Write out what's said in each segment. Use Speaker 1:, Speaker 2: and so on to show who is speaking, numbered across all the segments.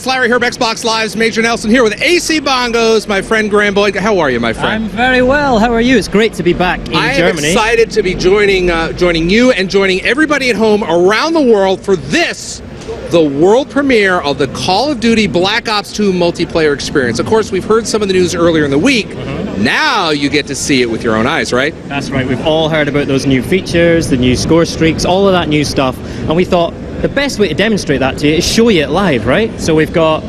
Speaker 1: It's Larry here, Xbox Live's Major Nelson here with AC Bongos, my friend Graham Boyd. How are you, my friend?
Speaker 2: I'm very well. How are you? It's great to be back in Germany.
Speaker 1: I am excited to be joining you and joining everybody at home around the world for this, the world premiere of the Call of Duty Black Ops 2 multiplayer experience. Of course, we've heard some of the news earlier in the week. Now you get to see it with your own eyes, right? That's
Speaker 2: right. We've all heard about those new features, the new score streaks, all of that new stuff. And we thought the best way to demonstrate that to you is show you it live, right? So we've got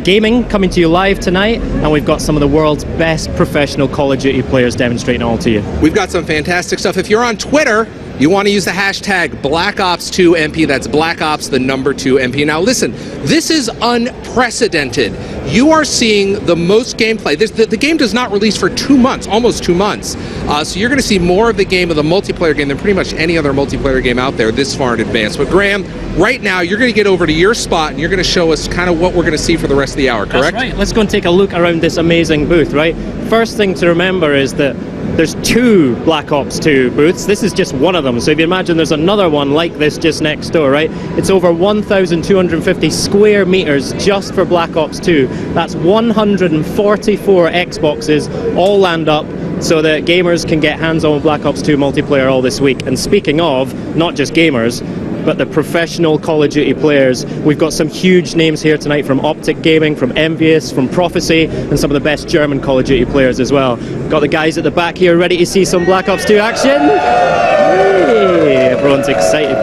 Speaker 2: gaming coming to you live tonight, and we've got some of the world's best professional Call of Duty players demonstrating it all to you.
Speaker 1: We've got some fantastic stuff. If you're on Twitter, you want to use the hashtag BlackOps2MP. That's Black Ops, the number 2 MP. Now listen, this is unprecedented. You are seeing the most gameplay. The game does not release for 2 months, almost 2 months. So you're going to see more of the game, of the multiplayer game, than pretty much any other multiplayer game out there this far in advance. But Graham, right now, you're going to get over to your spot, and you're going to show us kind of what we're going to see for the rest of the hour, correct?
Speaker 2: That's right. Let's go and take a look around this amazing booth, right? First thing to remember is that there's 2 Black Ops 2 booths. This is just one of them. So if you imagine there's another one like this just next door, right? It's over 1,250 square meters just for Black Ops 2. That's 144 Xboxes all land up so that gamers can get hands-on with Black Ops 2 multiplayer all this week. And speaking of, not just gamers, but the professional Call of Duty players. We've got some huge names here tonight from Optic Gaming, from Envious, from Prophecy, and some of the best German Call of Duty players as well. Got the guys at the back here ready to see some Black Ops 2 action. Hey, everyone's excited.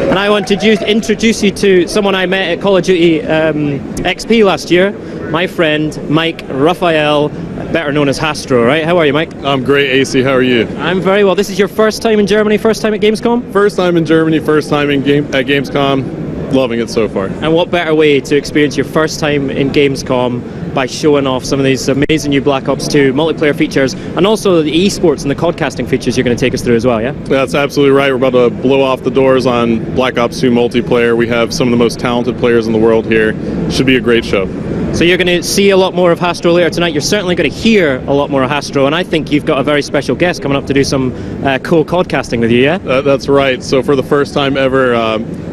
Speaker 2: And I want to introduce you to someone I met at Call of Duty XP last year, my friend Mike Raphael, better known as Hastro, right? How are you, Mike?
Speaker 3: I'm great, AC. How are you?
Speaker 2: I'm very well. This is your first time in Germany, first time at Gamescom?
Speaker 3: First time in Germany, first time at Gamescom. Loving it so far.
Speaker 2: And what better way to experience your first time in Gamescom by showing off some of these amazing new Black Ops 2 multiplayer features, and also the esports and the codcasting features you're going to take us through as well, yeah?
Speaker 3: That's absolutely right. We're about to blow off the doors on Black Ops 2 multiplayer. We have some of the most talented players in the world here. Should be a great show.
Speaker 2: So you're going to see a lot more of Hastro later tonight. You're certainly going to hear a lot more of Hastro, and I think you've got a very special guest coming up to do some co-codcasting with you, yeah?
Speaker 3: That's right. So for the first time ever,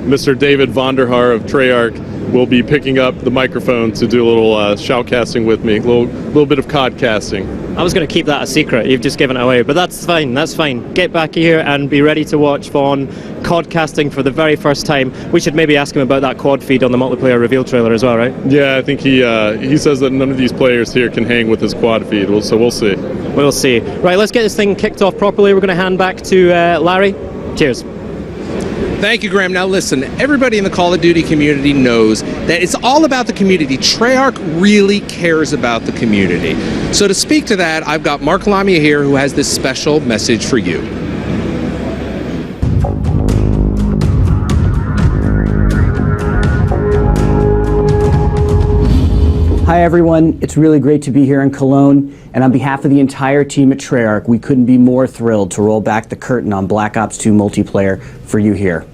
Speaker 3: Mr. David Vonderhaar of Treyarch will be picking up the microphone to do a little shoutcasting with me, a little bit of codcasting.
Speaker 2: I was going to keep that a secret. You've just given it away, but that's fine. That's fine. Get back here and be ready to watch Vaughn codcasting for the very first time. We should maybe ask him about that quad feed on the multiplayer reveal trailer as well, right?
Speaker 3: Yeah, I think he says that none of these players here can hang with his quad feed, so we'll see.
Speaker 2: We'll see. Right, let's get this thing kicked off properly. We're going to hand back to Larry. Cheers.
Speaker 1: Thank you, Graham. Now listen, everybody in the Call of Duty community knows that it's all about the community. Treyarch really cares about the community. So to speak to that, I've got Mark Lamia here, who has this special message for you.
Speaker 4: Hi everyone, it's really great to be here in Cologne, and on behalf of the entire team at Treyarch, we couldn't be more thrilled to roll back the curtain on Black Ops 2 multiplayer for you here.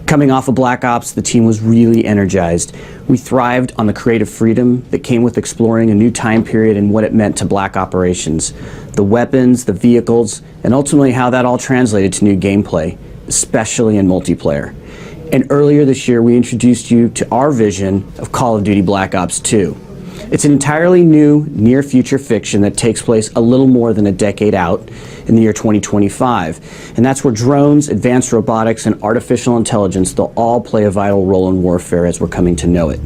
Speaker 4: Coming off of Black Ops, the team was really energized. We thrived on the creative freedom that came with exploring a new time period and what it meant to Black operations, the weapons, the vehicles, and ultimately how that all translated to new gameplay, especially in multiplayer. And earlier this year, we introduced you to our vision of Call of Duty Black Ops 2. It's an entirely new, near-future fiction that takes place a little more than a decade out in the year 2025. And that's where drones, advanced robotics, and artificial intelligence, they'll all play a vital role in warfare as we're coming to know it.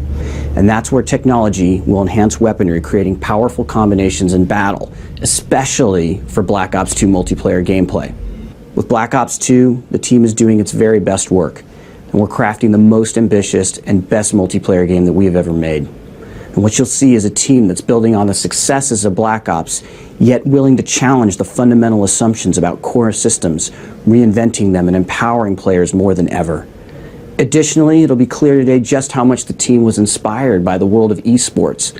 Speaker 4: And that's where technology will enhance weaponry, creating powerful combinations in battle, especially for Black Ops 2 multiplayer gameplay. With Black Ops 2, the team is doing its very best work, and we're crafting the most ambitious and best multiplayer game that we have ever made. And what you'll see is a team that's building on the successes of Black Ops, yet willing to challenge the fundamental assumptions about core systems, reinventing them and empowering players more than ever. Additionally, it'll be clear today just how much the team was inspired by the world of esports.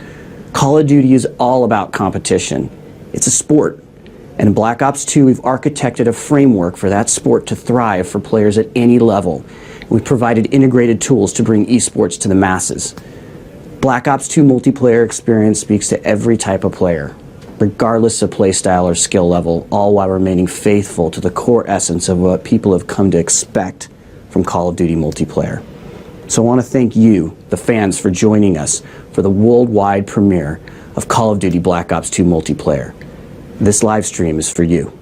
Speaker 4: Call of Duty is all about competition. It's a sport. And in Black Ops 2, we've architected a framework for that sport to thrive for players at any level. We've provided integrated tools to bring esports to the masses. Black Ops 2 multiplayer experience speaks to every type of player, regardless of playstyle or skill level, all while remaining faithful to the core essence of what people have come to expect from Call of Duty multiplayer. So I want to thank you, the fans, for joining us for the worldwide premiere of Call of Duty Black Ops 2 multiplayer. This live stream is for you.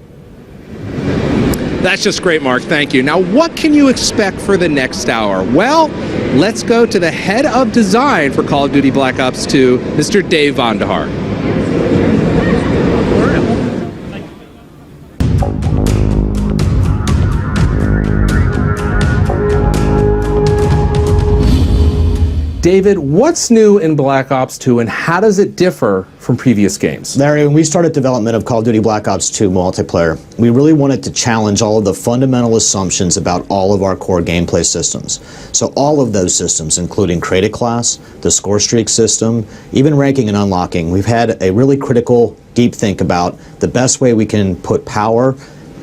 Speaker 1: That's just great, Mark. Thank you. Now, what can you expect for the next hour? Well, let's go to the head of design for Call of Duty Black Ops 2, Mr. Dave Vonderhaar. David, what's new in Black Ops 2 and how does it differ from previous games?
Speaker 5: Larry, when we started development of Call of Duty Black Ops 2 multiplayer, we really wanted to challenge all of the fundamental assumptions about all of our core gameplay systems. So all of those systems, including Created Class, the score streak system, even ranking and unlocking, we've had a really critical, deep think about the best way we can put power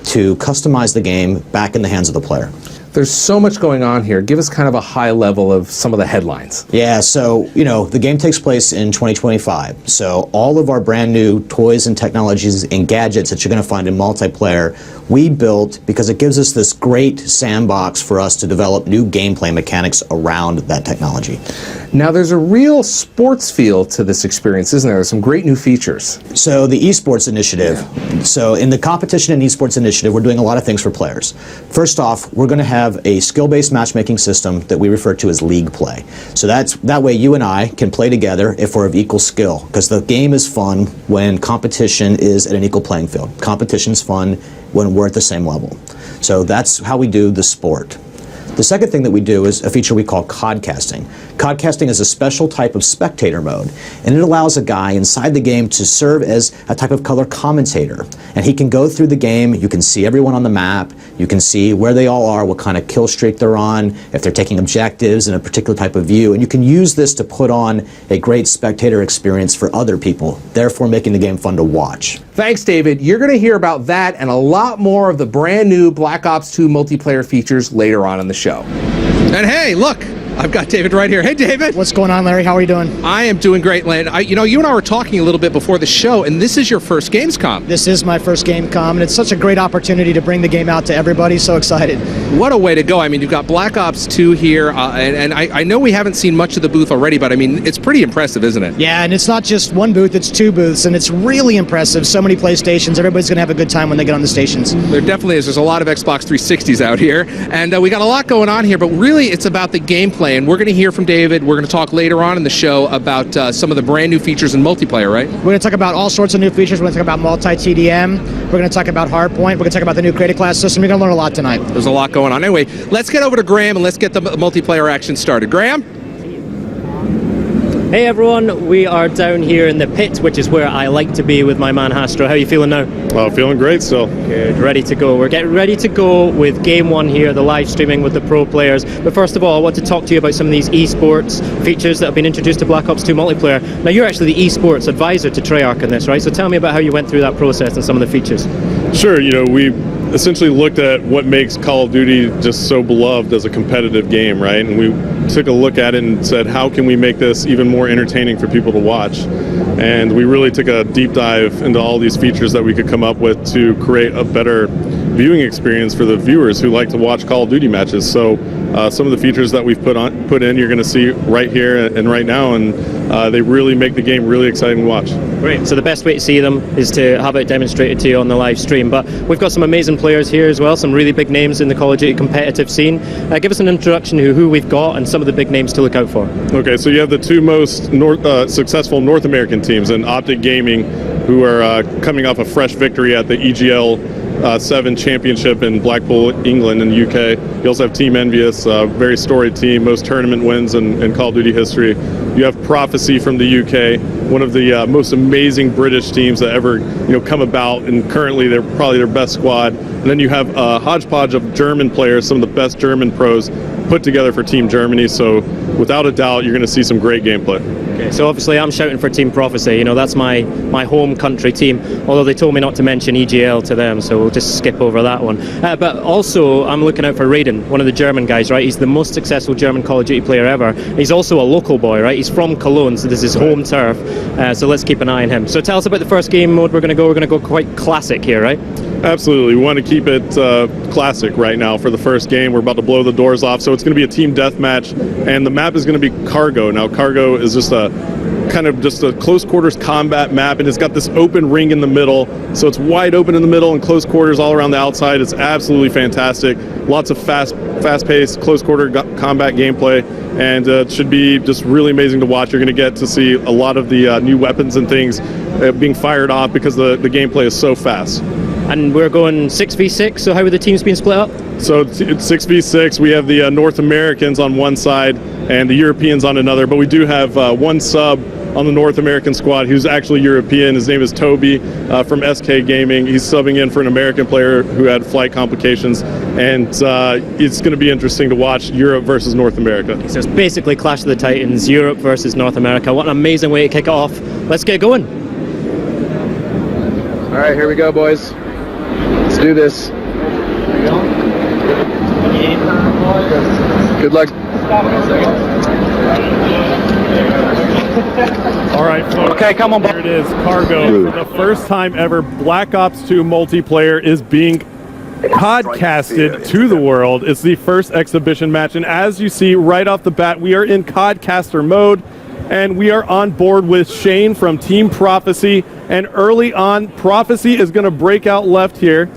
Speaker 5: to customize the game back in the hands of the player.
Speaker 1: There's so much going on here. Give us kind of a high level of some of the headlines.
Speaker 5: Yeah, so, the game takes place in 2025. So all of our brand new toys and technologies and gadgets that you're going to find in multiplayer, we built because it gives us this great sandbox for us to develop new gameplay mechanics around that technology.
Speaker 1: Now, there's a real sports feel to this experience, isn't there? There's some great new features.
Speaker 5: So the esports initiative. So in the competition and esports initiative, we're doing a lot of things for players. First off, we're going to have a skill-based matchmaking system that we refer to as league play. So that way you and I can play together if we're of equal skill, because the game is fun when competition is at an equal playing field. Competition's fun when we're at the same level. So that's how we do the sport. The second thing that we do is a feature we call codcasting. Codcasting is a special type of spectator mode, and it allows a guy inside the game to serve as a type of color commentator. And he can go through the game, you can see everyone on the map, you can see where they all are, what kind of kill streak they're on, if they're taking objectives in a particular type of view, and you can use this to put on a great spectator experience for other people, therefore making the game fun to watch.
Speaker 1: Thanks, David. You're going to hear about that and a lot more of the brand new Black Ops 2 multiplayer features later on in the show. And hey, look, I've got David right here. Hey, David.
Speaker 6: What's going on, Larry? How are you doing?
Speaker 1: I am doing great, Len. You and I were talking a little bit before the show, and this is your first Gamescom.
Speaker 6: This is my first Gamescom, and it's such a great opportunity to bring the game out to everybody. So excited.
Speaker 1: What a way to go. I mean, you've got Black Ops 2 here, and I know we haven't seen much of the booth already, but I mean, it's pretty impressive, isn't it?
Speaker 6: Yeah, and it's not just one booth, it's two booths, and it's really impressive. So many PlayStations. Everybody's going to have a good time when they get on the stations.
Speaker 1: There definitely is. There's a lot of Xbox 360s out here, and we got a lot going on here, but really it's about the gameplay, and we're going to hear from David. We're going to talk later on in the show about some of the brand new features in multiplayer, right?
Speaker 6: We're going to talk about all sorts of new features. We're going to talk about multi-TDM. We're going to talk about Hardpoint. We're going to talk about the new Created Class system. We're going to learn a lot tonight.
Speaker 1: There's a lot going on. Anyway, let's get over to Graham and let's get the multiplayer action started. Graham?
Speaker 2: Hey everyone, we are down here in the pit, which is where I like to be with my man Hastro. How are you feeling now?
Speaker 3: Well, feeling great still.
Speaker 2: Good, ready to go. We're getting ready to go with Game 1 here, the live streaming with the pro players. But first of all, I want to talk to you about some of these esports features that have been introduced to Black Ops 2 multiplayer. Now, you're actually the esports advisor to Treyarch in this, right? So tell me about how you went through that process and some of the features.
Speaker 3: Sure, we essentially looked at what makes Call of Duty just so beloved as a competitive game, right? And we took a look at it and said, how can we make this even more entertaining for people to watch? And we really took a deep dive into all these features that we could come up with to create a better viewing experience for the viewers who like to watch Call of Duty matches. So some of the features that we've put in, you're going to see right here and right now, and they really make the game really exciting to watch.
Speaker 2: Great. So the best way to see them is to have it demonstrated to you on the live stream. But we've got some amazing players here as well, some really big names in the Call of Duty competitive scene. Give us an introduction to who we've got and some of the big names to look out for.
Speaker 3: Okay, so you have the two most successful North American teams in Optic Gaming, who are coming off a fresh victory at the EGL 7 championship in Blackpool, England, in the UK. You also have Team Envious, a very storied team, most tournament wins in Call of Duty history. You have Prophecy from the UK, one of the most amazing British teams that ever come about, and currently they're probably their best squad. And then you have a hodgepodge of German players, some of the best German pros put together for Team Germany. So without a doubt, you're going to see some great gameplay.
Speaker 2: Okay, so obviously I'm shouting for Team Prophecy. That's my home country team, although they told me not to mention EGL to them, so we'll just skip over that one. But also I'm looking out for Raiden, one of the German guys, right? He's the most successful German Call of Duty player ever. He's also a local boy, right? He's from Cologne, so this is his home turf. So let's keep an eye on him. So tell us about the first game mode we're going to go. We're going to go quite classic here, right?
Speaker 3: Absolutely. We want to keep it classic right now for the first game. We're about to blow the doors off, so it's going to be a team deathmatch, and the map is going to be Cargo. Now, Cargo is just a close quarters combat map, and it's got this open ring in the middle, so it's wide open in the middle and close quarters all around the outside. It's absolutely fantastic. Lots of fast-paced, close quarter combat gameplay, and it should be just really amazing to watch. You're going to get to see a lot of the new weapons and things being fired off because the gameplay is so fast.
Speaker 2: And we're going 6v6, so how are the teams being split up?
Speaker 3: So it's 6v6. We have the North Americans on one side and the Europeans on another, but we do have one sub on the North American squad who's actually European. His name is Toby from SK Gaming. He's subbing in for an American player who had flight complications, and it's going to be interesting to watch Europe versus North America.
Speaker 2: So it's basically Clash of the Titans, Europe versus North America. What an amazing way to kick it off. Let's get going.
Speaker 7: All right, here we go, boys. Let's do this. Good luck.
Speaker 3: All right, folks.
Speaker 7: Okay, come on.
Speaker 3: Here it is, Cargo. For the first time ever, Black Ops 2 multiplayer is being COD-casted to the world. It's the first exhibition match, and as you see right off the bat, we are in COD-caster mode, and we are on board with Shane from Team Prophecy, and early on, Prophecy is going to break out left here.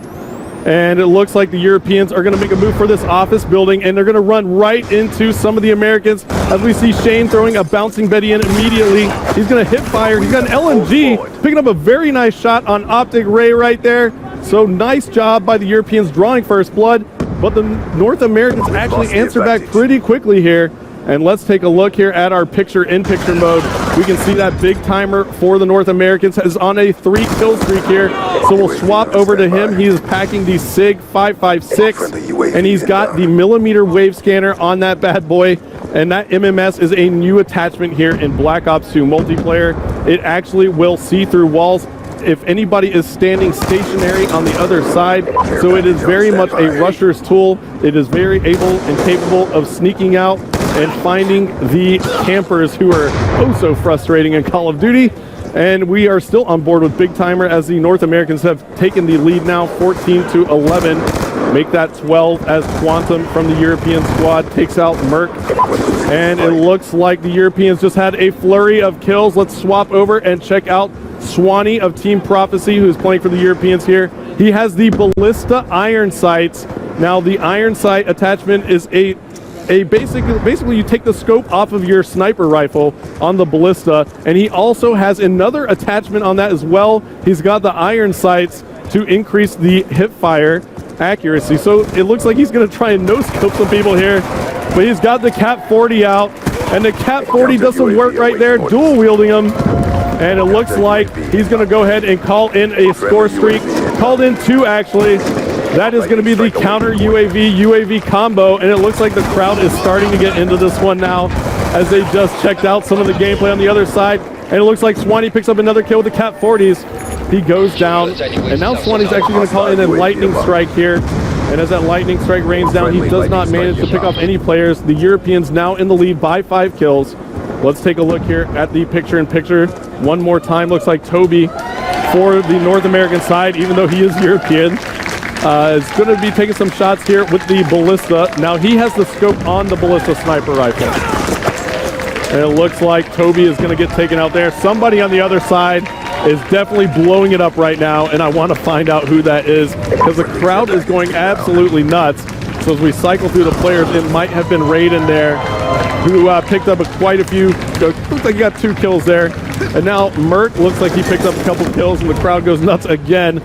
Speaker 3: And it looks like the Europeans are going to make a move for this office building, and they're going to run right into some of the Americans as we see Shane throwing a bouncing Betty in immediately. He's going to hit fire. He's got an LMG, picking up a very nice shot on Optic Ray right there. So nice job by the Europeans drawing first blood, but the North Americans actually answer back pretty quickly here. And let's take a look here at our picture-in-picture mode. We can see that big timer for the North Americans is on a 3-kill streak here. So we'll swap over to him. He is packing the SIG 556, and he's got the millimeter wave scanner on that bad boy. And that MMS is a new attachment here in Black Ops 2 multiplayer. It actually will see through walls if anybody is standing stationary on the other side. So it is very much a rusher's tool. It is very able and capable of sneaking out and finding the campers who are oh so frustrating in Call of Duty. And we are still on board with Big Timer as the North Americans have taken the lead now, 14-11. Make that 12 as Quantum from the European squad takes out Merc. And it looks like the Europeans just had a flurry of kills. Let's swap over and check out Swanee of Team Prophecy, who's playing for the Europeans here. He has the Ballista iron sights. Now the iron sight attachment is basically you take the scope off of your sniper rifle on the Ballista, and he also has another attachment on that as well. He's got the iron sights to increase the hip fire accuracy. So it looks like he's going to try and no-scope some people here, but he's got the Cap 40 out, and the Cap 40 does some work right there, dual wielding him. And it looks like he's going to go ahead and call in a score streak. Called in 2, actually. That is going to be the counter UAV combo, and it looks like the crowd is starting to get into this one now as they just checked out some of the gameplay on the other side. And it looks like Swanee picks up another kill with the Cap 40s. He goes down, and now Swanee's actually going to call in a lightning strike here. And as that lightning strike rains down, he does not manage to pick off any players. The Europeans now in the lead by 5 kills. Let's take a look here at the picture-in-picture one more time. Looks like Toby for the North American side, even though he is European, is going to be taking some shots here with the Ballista. Now he has the scope on the Ballista sniper rifle. And it looks like Toby is going to get taken out there. Somebody on the other side is definitely blowing it up right now, and I want to find out who that is because the crowd is going absolutely nuts. So as we cycle through the players, it might have been Raid in there who picked up quite a few. Looks like he got 2 kills there. And now Mert looks like he picked up a couple kills, and the crowd goes nuts again.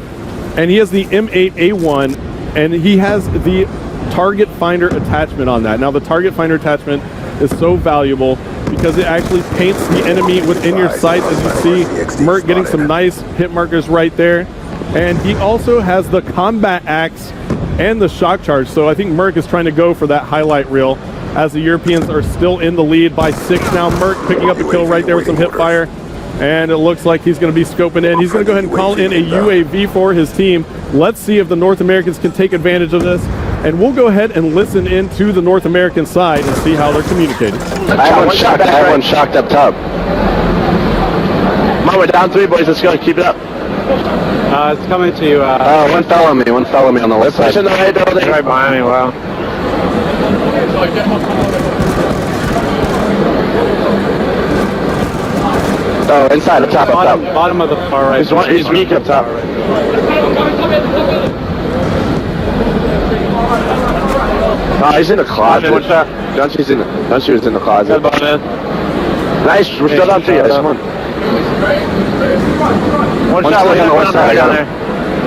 Speaker 3: And he has the M8A1, and he has the target finder attachment on that. Now the target finder attachment is so valuable because it actually paints the enemy within your sights, as you see Mert getting some nice hit markers right there. And he also has the combat axe and the shock charge. So I think Merc is trying to go for that highlight reel as the Europeans are still in the lead by 6 now. Merc picking up a kill right there with some hip fire. And it looks like he's going to be scoping in. He's going to go ahead and call in a UAV for his team. Let's see if the North Americans can take advantage of this. And we'll go ahead and listen into the North American side and see how they're communicating.
Speaker 7: I have one shocked up top. Mom, we're down 3, boys. Let's go. Keep it up.
Speaker 8: It's coming to you.
Speaker 7: One fell on me on the left side.
Speaker 8: Pushing the right building. Right behind me, wow.
Speaker 7: Oh, inside, up top.
Speaker 8: Bottom of the far right.
Speaker 7: He's weak up top. He's in the closet. Gunchy's in the closet. Nice, we're still down 3 guys, come on. One shot on the west side, I got him.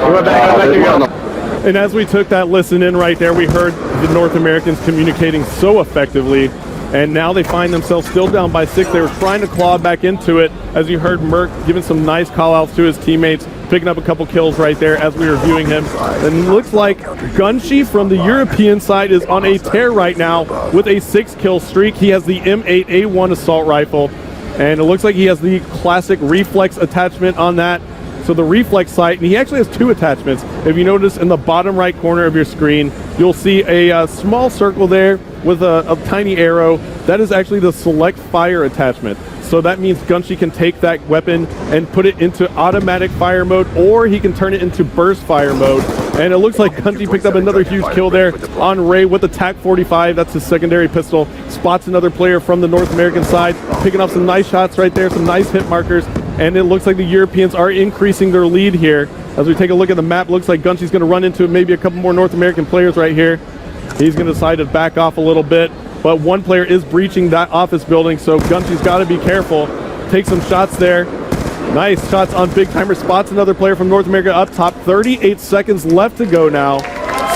Speaker 8: We went back to go.
Speaker 3: And as we took that listen in right there, we heard the North Americans communicating so effectively, and now they find themselves still down by 6. They were trying to claw back into it, as you heard Merck giving some nice call-outs to his teammates, picking up a couple kills right there as we were viewing him. And it looks like Gunchy from the European side is on a tear right now with a 6-kill streak. He has the M8A1 assault rifle, and it looks like he has the classic reflex attachment on that. So the reflex sight, and he actually has 2 attachments. If you notice in the bottom right corner of your screen, you'll see a small circle there with a tiny arrow. That is actually the select fire attachment. So that means Gunchy can take that weapon and put it into automatic fire mode, or he can turn it into burst fire mode. And it looks like Gunchy picked up another huge kill there on Ray with the TAC 45. That's his secondary pistol. Spots another player from the North American side, picking up some nice shots right there, some nice hit markers. And it looks like the Europeans are increasing their lead here. As we take a look at the map, looks like Gunchy's going to run into maybe a couple more North American players right here. He's going to decide to back off a little bit. But one player is breaching that office building, so Gunchy's got to be careful. Take some shots there. Nice shots on big timer. Spots another player from North America up top. 38 seconds left to go now.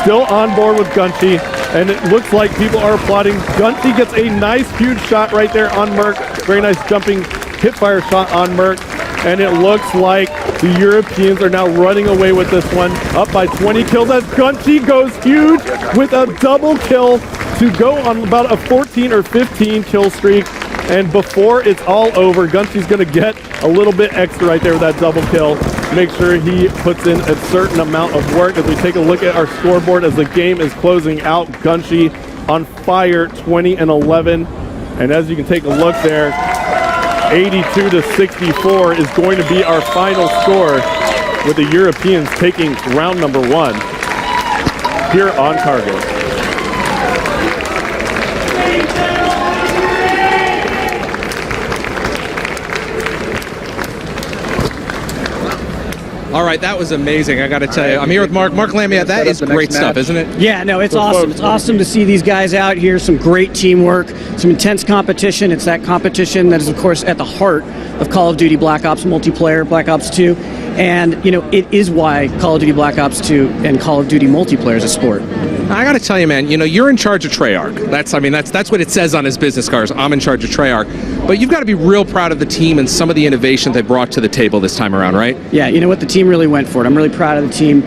Speaker 3: Still on board with Gunchy, and it looks like people are applauding. Gunchy gets a nice huge shot right there on Merck. Very nice jumping hip-fire shot on Merck. And it looks like the Europeans are now running away with this one. Up by 20 kills as Gunchy goes huge with a double kill to go on about a 14 or 15 kill streak. And before it's all over, Gunchy's going to get a little bit extra right there with that double kill. Make sure he puts in a certain amount of work. As we take a look at our scoreboard as the game is closing out, Gunchy on fire, 20 and 11. And as you can take a look there, 82 to 64 is going to be our final score, with the Europeans taking round number 1 here on Cargo.
Speaker 1: All right, that was amazing. I got to tell you, I'm here with Mark. Mark Lamia, that is great stuff, isn't it?
Speaker 4: Yeah, no, it's awesome. It's awesome to see these guys out here, some great teamwork, some intense competition. It's that competition that is, of course, at the heart of Call of Duty Black Ops multiplayer, Black Ops 2. And, you know, it is why Call of Duty Black Ops 2 and Call of Duty multiplayer is a sport.
Speaker 1: I got to tell you, man, you know, you're in charge of Treyarch. That's what it says on his business cards. I'm in charge of Treyarch. But you've got to be real proud of the team and some of the innovation they brought to the table this time around, right?
Speaker 4: Yeah, you know what? The team really went for it. I'm really proud of the team.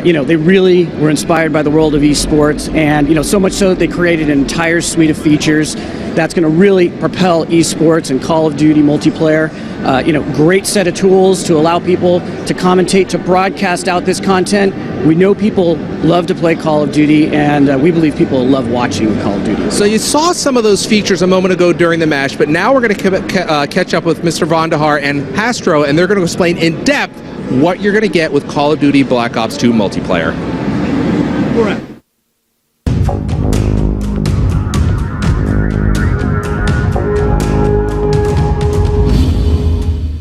Speaker 4: You know, they really were inspired by the world of esports, and, you know, so much so that they created an entire suite of features that's going to really propel esports and Call of Duty multiplayer. You know, great set of tools to allow people to commentate, to broadcast out this content. We know people love to play Call of Duty, and we believe people love watching Call of Duty.
Speaker 1: So you saw some of those features a moment ago during the match, but now we're going to catch up with Mr. Vandahar and Hastro, and they're going to explain in depth what you're going to get with Call of Duty Black Ops 2 multiplayer.
Speaker 4: All right.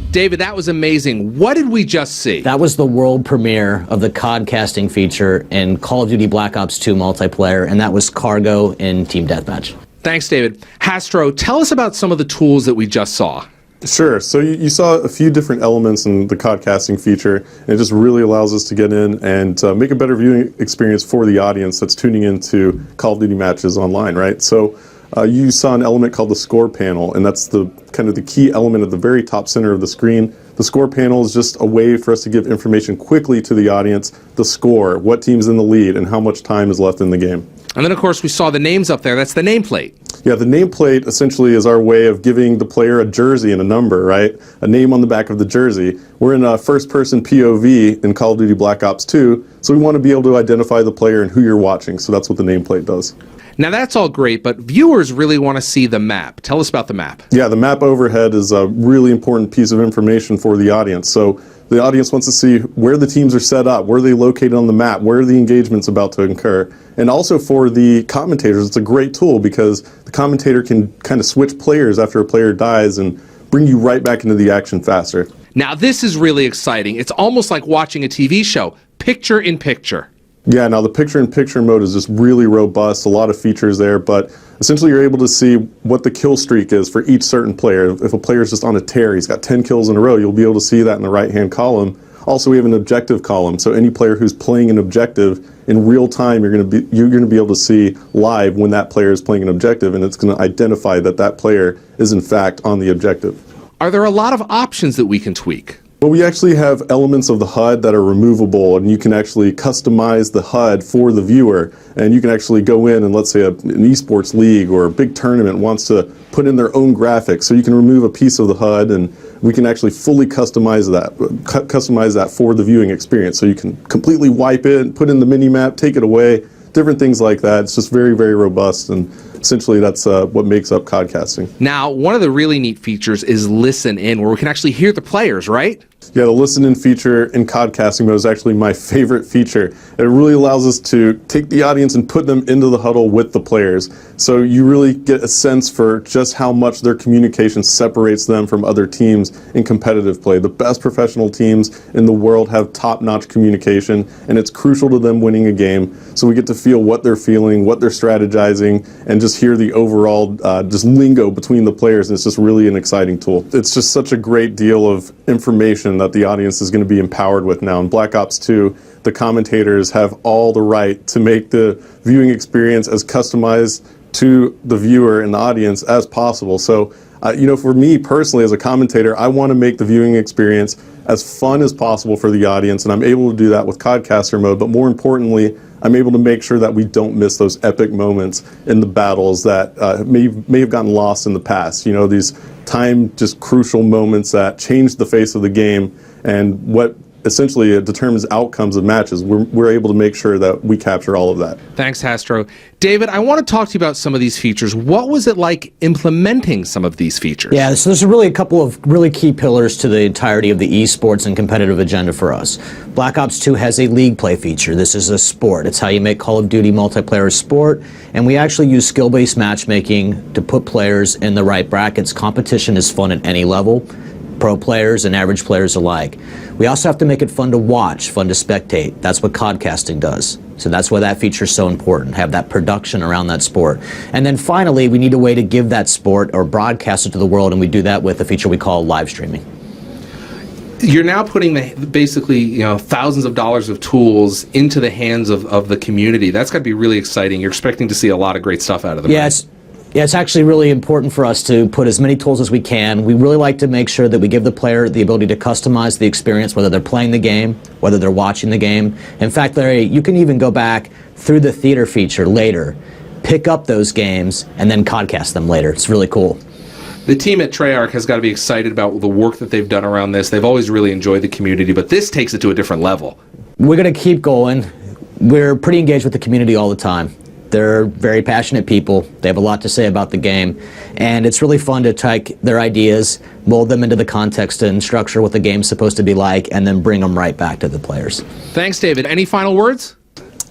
Speaker 1: David, that was amazing. What did we just see?
Speaker 5: That was the world premiere of the COD casting feature in Call of Duty Black Ops 2 multiplayer, and that was Cargo in Team Deathmatch.
Speaker 1: Thanks, David. Hastro, tell us about some of the tools that we just saw.
Speaker 3: Sure. So you saw a few different elements in the COD casting feature, and it just really allows us to get in and make a better viewing experience for the audience that's tuning into Call of Duty matches online, right? So you saw an element called the score panel, and that's the kind of the key element at the very top center of the screen. The score panel is just a way for us to give information quickly to the audience, the score, what team's in the lead, and how much time is left in the game.
Speaker 1: And then, of course, we saw the names up there. That's the nameplate.
Speaker 3: Yeah, the nameplate essentially is our way of giving the player a jersey and a number, right? A name on the back of the jersey. We're in a first-person POV in Call of Duty Black Ops 2, so we want to be able to identify the player and who you're watching, so that's what the nameplate does.
Speaker 1: Now, that's all great, but viewers really want to see the map. Tell us about the map.
Speaker 3: Yeah, the map overhead is a really important piece of information for the audience. So The audience wants to see where the teams are set up, where they're located on the map, where the engagement's about to occur. And also for the commentators, it's a great tool because the commentator can kind of switch players after a player dies and bring you right back into the action faster.
Speaker 1: Now, this is really exciting. It's almost like watching a TV show, picture in picture.
Speaker 3: Yeah, now the picture-in-picture mode is just really robust, a lot of features there, but essentially you're able to see what the kill streak is for each certain player. If a player's just on a tear, he's got 10 kills in a row, you'll be able to see that in the right-hand column. Also, we have an objective column, so any player who's playing an objective in real time, you're going to be able to see live when that player is playing an objective, and it's going to identify that that player is in fact on the objective.
Speaker 1: Are there a lot of options that we can tweak?
Speaker 3: Well, we actually have elements of the HUD that are removable, and you can actually customize the HUD for the viewer. And you can actually go in and, let's say an esports league or a big tournament wants to put in their own graphics, so you can remove a piece of the HUD, and we can actually fully customize that for the viewing experience. So you can completely wipe it, put in the mini map, take it away, different things like that. It's just very, very robust, and essentially that's what makes up codcasting.
Speaker 1: Now, one of the really neat features is Listen In, where we can actually hear the players, right?
Speaker 3: Yeah, the Listen In feature in codcasting mode is actually my favorite feature. It really allows us to take the audience and put them into the huddle with the players. So you really get a sense for just how much their communication separates them from other teams in competitive play. The best professional teams in the world have top-notch communication, and it's crucial to them winning a game. So we get to feel what they're feeling, what they're strategizing, and just hear the overall just lingo between the players, and it's just really an exciting tool. It's just such a great deal of information that the audience is going to be empowered with now. In Black Ops 2, the commentators have all the right to make the viewing experience as customized to the viewer and the audience as possible. So, for me personally as a commentator, I want to make the viewing experience as fun as possible for the audience, and I'm able to do that with Codcaster mode, but more importantly, I'm able to make sure that we don't miss those epic moments in the battles that may have gotten lost in the past. These just crucial moments that change the face of the game and what essentially determines outcomes of matches. We're able to make sure that we capture all of that.
Speaker 1: Thanks, Hastro. David, I want to talk to you about some of these features. What was it like implementing some of these features?
Speaker 5: Yeah, so there's really a couple of really key pillars to the entirety of the esports and competitive agenda for us. Black Ops 2 has a league play feature. This is a sport. It's how you make Call of Duty multiplayer a sport, and we actually use skill-based matchmaking to put players in the right brackets. Competition is fun at any level, pro players and average players alike. We also have to make it fun to watch, fun to spectate. That's what codcasting does. So that's why that feature is so important, have that production around that sport. And then finally, we need a way to give that sport or broadcast it to the world, and we do that with a feature we call live streaming.
Speaker 1: You're now putting basically thousands of dollars of tools into the hands of the community. That's got to be really exciting. You're expecting to see a lot of great stuff out of them.
Speaker 5: Yes. Yeah, it's actually really important for us to put as many tools as we can. We really like to make sure that we give the player the ability to customize the experience, whether they're playing the game, whether they're watching the game. In fact, Larry, you can even go back through the theater feature later, pick up those games, and then codcast them later. It's really cool.
Speaker 1: The team at Treyarch has got to be excited about the work that they've done around this. They've always really enjoyed the community, but this takes it to a different level.
Speaker 5: We're going to keep going. We're pretty engaged with the community all the time. They're very passionate people. They have a lot to say about the game, and it's really fun to take their ideas, mold them into the context and structure what the game's supposed to be like, and then bring them right back to the players.
Speaker 1: Thanks, David. Any final words?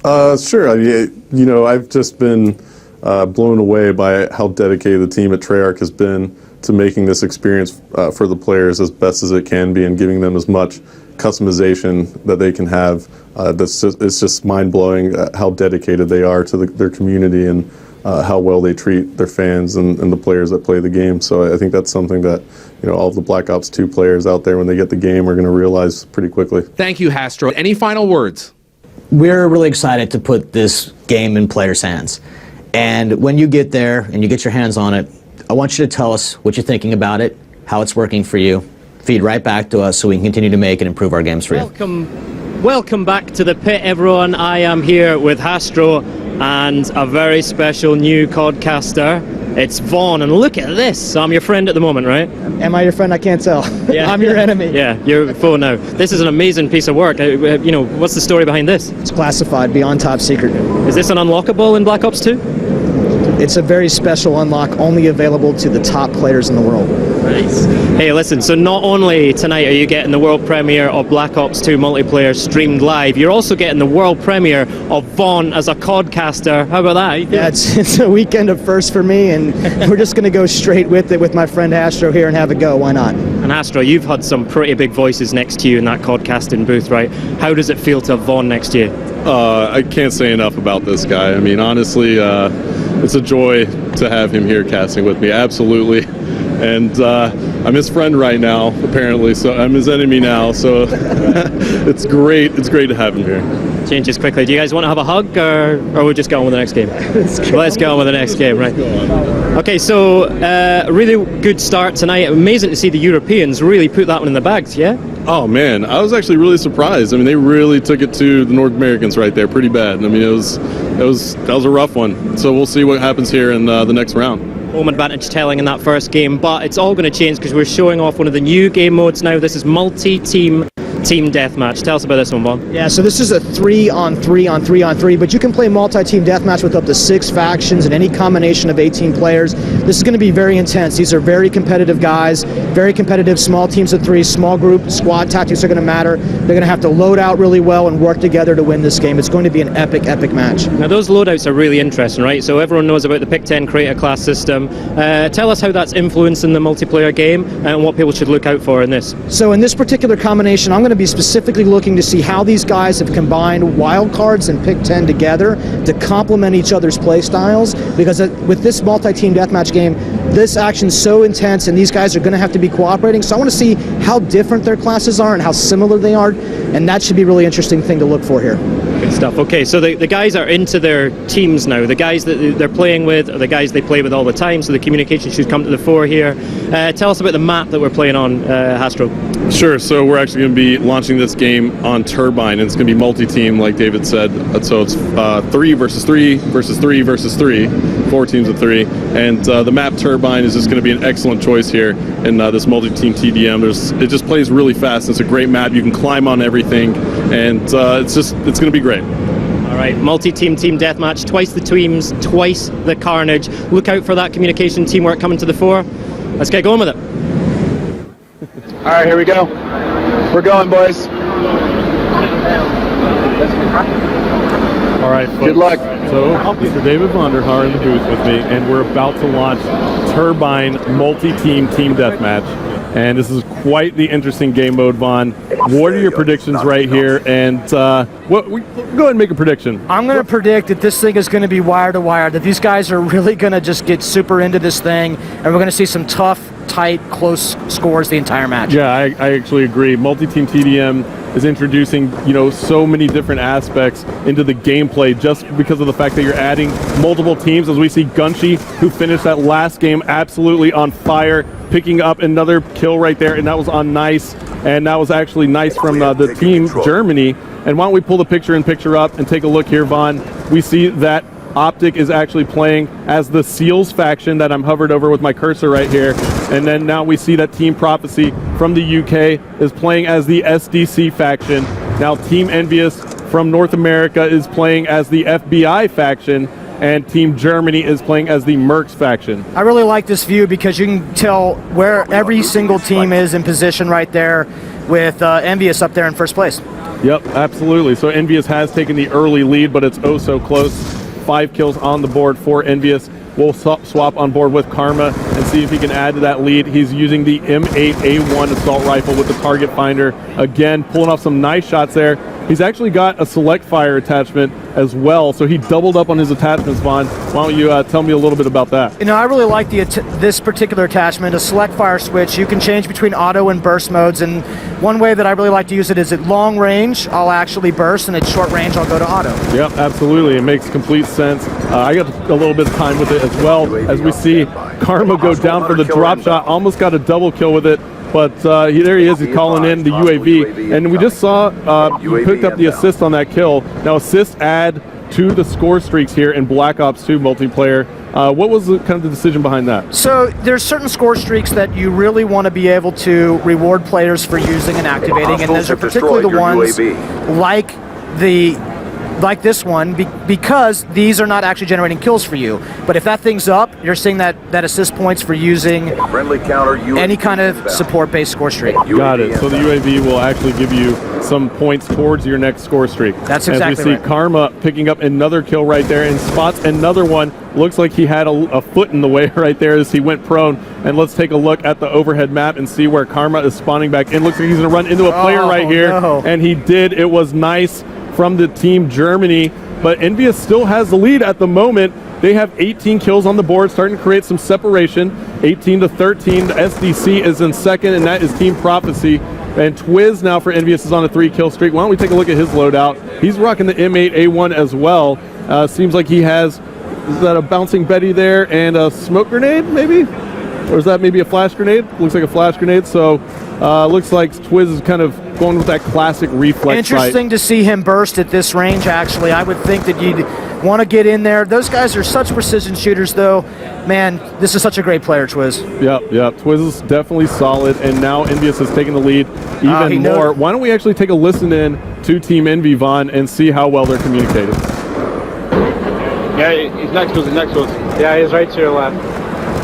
Speaker 3: Sure. I've just been blown away by how dedicated the team at Treyarch has been to making this experience for the players as best as it can be and giving them as much customization that they can have. It's just mind-blowing how dedicated they are to their community and how well they treat their fans and the players that play the game. So I think that's something that all of the Black Ops 2 players out there, when they get the game, are going to realize pretty quickly.
Speaker 1: Thank you, Hastro. Any final words?
Speaker 5: We're really excited to put this game in players' hands. And when you get there and you get your hands on it, I want you to tell us what you're thinking about it, how it's working for you. Feed right back to us so we can continue to make and improve our games for you.
Speaker 2: Welcome back to the pit, everyone. I am here with Hastro and a very special new codcaster. It's Vaughn, and look at this. I'm your friend at the moment, right?
Speaker 6: Am I your friend? I can't tell.
Speaker 2: Yeah.
Speaker 6: I'm your enemy.
Speaker 2: Yeah, you're foe now. This is an amazing piece of work. What's the story behind this?
Speaker 6: It's classified, beyond top secret.
Speaker 2: Is this an unlockable in Black Ops 2?
Speaker 6: It's a very special unlock, only available to the top players in the world.
Speaker 2: Hey, listen, so not only tonight are you getting the world premiere of Black Ops 2 multiplayer streamed live, you're also getting the world premiere of Vaughn as a codcaster. How about that? How you doing?
Speaker 6: Yeah, it's a weekend of first for me, and we're just going to go straight with it with my friend Astro here and have a go. Why not?
Speaker 2: And Astro, you've had some pretty big voices next to you in that codcasting booth, right? How does it feel to have Vaughn next to you?
Speaker 3: I can't say enough about this guy. I mean, honestly, it's a joy to have him here casting with me. Absolutely. And I'm his friend right now, apparently, so I'm his enemy now, so it's great to have him here.
Speaker 2: Changes quickly. Do you guys want to have a hug, or we'll just go on with the next game? Let's go on with the next game, right? Okay, so really good start tonight. Amazing to see the Europeans really put that one in the bags, yeah?
Speaker 3: Oh man, I was actually really surprised. I mean, they really took it to the North Americans right there, pretty bad. I mean, that was a rough one. So we'll see what happens here in the next round.
Speaker 2: Home advantage telling in that first game, but it's all going to change because we're showing off one of the new game modes now. This is multi-team deathmatch. Tell us about this one, Bob.
Speaker 6: Yeah, so this is a 3-on-3-on-3-on-3, but you can play multi-team deathmatch with up to 6 factions and any combination of 18 players. This is going to be very intense. These are very competitive guys, very competitive small teams of 3, small group, squad tactics are going to matter. They're going to have to load out really well and work together to win this game. It's going to be an epic match.
Speaker 2: Now those loadouts are really interesting, right? So everyone knows about the Pick 10 creator class system. Tell us how that's influencing the multiplayer game and what people should look out for in this.
Speaker 6: So in this particular combination, I'm going to be specifically looking to see how these guys have combined wild cards and Pick 10 together to complement each other's play styles, because with this multi-team deathmatch game, this action's so intense and these guys are going to have to be cooperating, so I want to see how different their classes are and how similar they are, and that should be a really interesting thing to look for here.
Speaker 2: Good stuff. Okay, so the guys are into their teams now. The guys that they're playing with are the guys they play with all the time, so the communication should come to the fore here. Tell us about the map that we're playing on, Hastro.
Speaker 3: Sure, so we're actually going to be launching this game on Turbine, and it's going to be multi-team, like David said. So it's 3 versus 3 versus 3 versus 3, 4 teams of 3. And the map Turbine is just going to be an excellent choice here in this multi-team TDM. It just plays really fast. It's a great map. You can climb on everything, and it's going to be great.
Speaker 2: All right, multi-team team deathmatch, twice the teams, twice the carnage. Look out for that communication teamwork coming to the fore. Let's get going with it.
Speaker 7: All right, here we go. We're going, boys.
Speaker 3: All right, folks.
Speaker 7: Good luck.
Speaker 3: So, Mr. David Vonderhaar in the booth with me, and we're about to launch Turbine multi-team team deathmatch. And this is quite the interesting game mode, Vaughn. What are your predictions right here? And go ahead and make a prediction.
Speaker 6: I'm going to predict that this thing is going to be wire to wire, that these guys are really going to just get super into this thing, and we're going to see some tough, tight, close scores the entire match.
Speaker 3: Yeah, I actually agree. Multi-team TDM is introducing, so many different aspects into the gameplay just because of the fact that you're adding multiple teams, as we see Gunshi, who finished that last game absolutely on fire, picking up another kill right there, and that was on Nice, and that was actually Nice from the team Germany. And why don't we pull the picture up and take a look here, Vaughn. We see that Optic is actually playing as the Seals faction that I'm hovered over with my cursor right here. And then now we see that Team Prophecy from the UK is playing as the SDC faction. Now Team Envious from North America is playing as the FBI faction, and Team Germany is playing as the Mercs faction.
Speaker 6: I really like this view because you can tell where every single team is in position right there, with Envious up there in first place.
Speaker 3: Yep, absolutely. So Envious has taken the early lead, but it's oh so close. 5 kills on the board for Envious. We'll swap on board with Karma and see if he can add to that lead. He's using the M8A1 assault rifle with the target finder. Again, pulling off some nice shots there. He's actually got a select fire attachment as well, so he doubled up on his attachments, Vaughn. Why don't you tell me a little bit about that?
Speaker 6: I really like this particular attachment, a select fire switch. You can change between auto and burst modes, and one way that I really like to use it is at long range, I'll actually burst, and at short range, I'll go to auto.
Speaker 3: Yep, absolutely. It makes complete sense. I got a little bit of time with it as well, as we see Karma go down for the drop shot, almost got a double kill with it. But there he is, he's calling in the UAV. And we just saw he picked up the assist on that kill. Now assists add to the score streaks here in Black Ops 2 multiplayer. What was the decision behind that?
Speaker 6: So there's certain score streaks that you really want to be able to reward players for using and activating, and those are particularly the ones like the like this one, because these are not actually generating kills for you. But if that thing's up, you're seeing that assist points for using
Speaker 9: Friendly counter UAV
Speaker 6: any kind of
Speaker 9: inbound.
Speaker 6: support-based score streak.
Speaker 3: Got it. So the UAV will actually give you some points towards your next score streak.
Speaker 6: That's exactly
Speaker 3: As we see
Speaker 6: right.
Speaker 3: Karma picking up another kill right there and spots another one. Looks like he had a foot in the way right there as he went prone. And let's take a look at the overhead map and see where Karma is spawning back in. Looks like he's going to run into a player right here.
Speaker 6: No.
Speaker 3: And he did. It was nice from the team Germany. But Envious still has the lead at the moment. They have 18 kills on the board, starting to create some separation. 18 to 13. The SDC is in second, and that is Team Prophecy. And Twiz now for Envious is on a 3-kill streak. Why don't we take a look at his loadout? He's rocking the M8A1 as well. Seems like he has, is that a bouncing Betty there and a smoke grenade maybe? Or is that maybe a flash grenade? Looks like a flash grenade. So looks like Twiz is kind of going with that classic reflex sight.
Speaker 6: Interesting to see him burst at this range, actually. I would think that you'd want to get in there. Those guys are such precision shooters, though. Man, this is such a great player, Twiz.
Speaker 3: Yep. Twiz is definitely solid, and now Envious has taken the lead even more. Why don't we actually take a listen in to Team Envy, Vaughn, and see how well they're communicating?
Speaker 8: Yeah, he's next to us, Yeah, he's right to your left.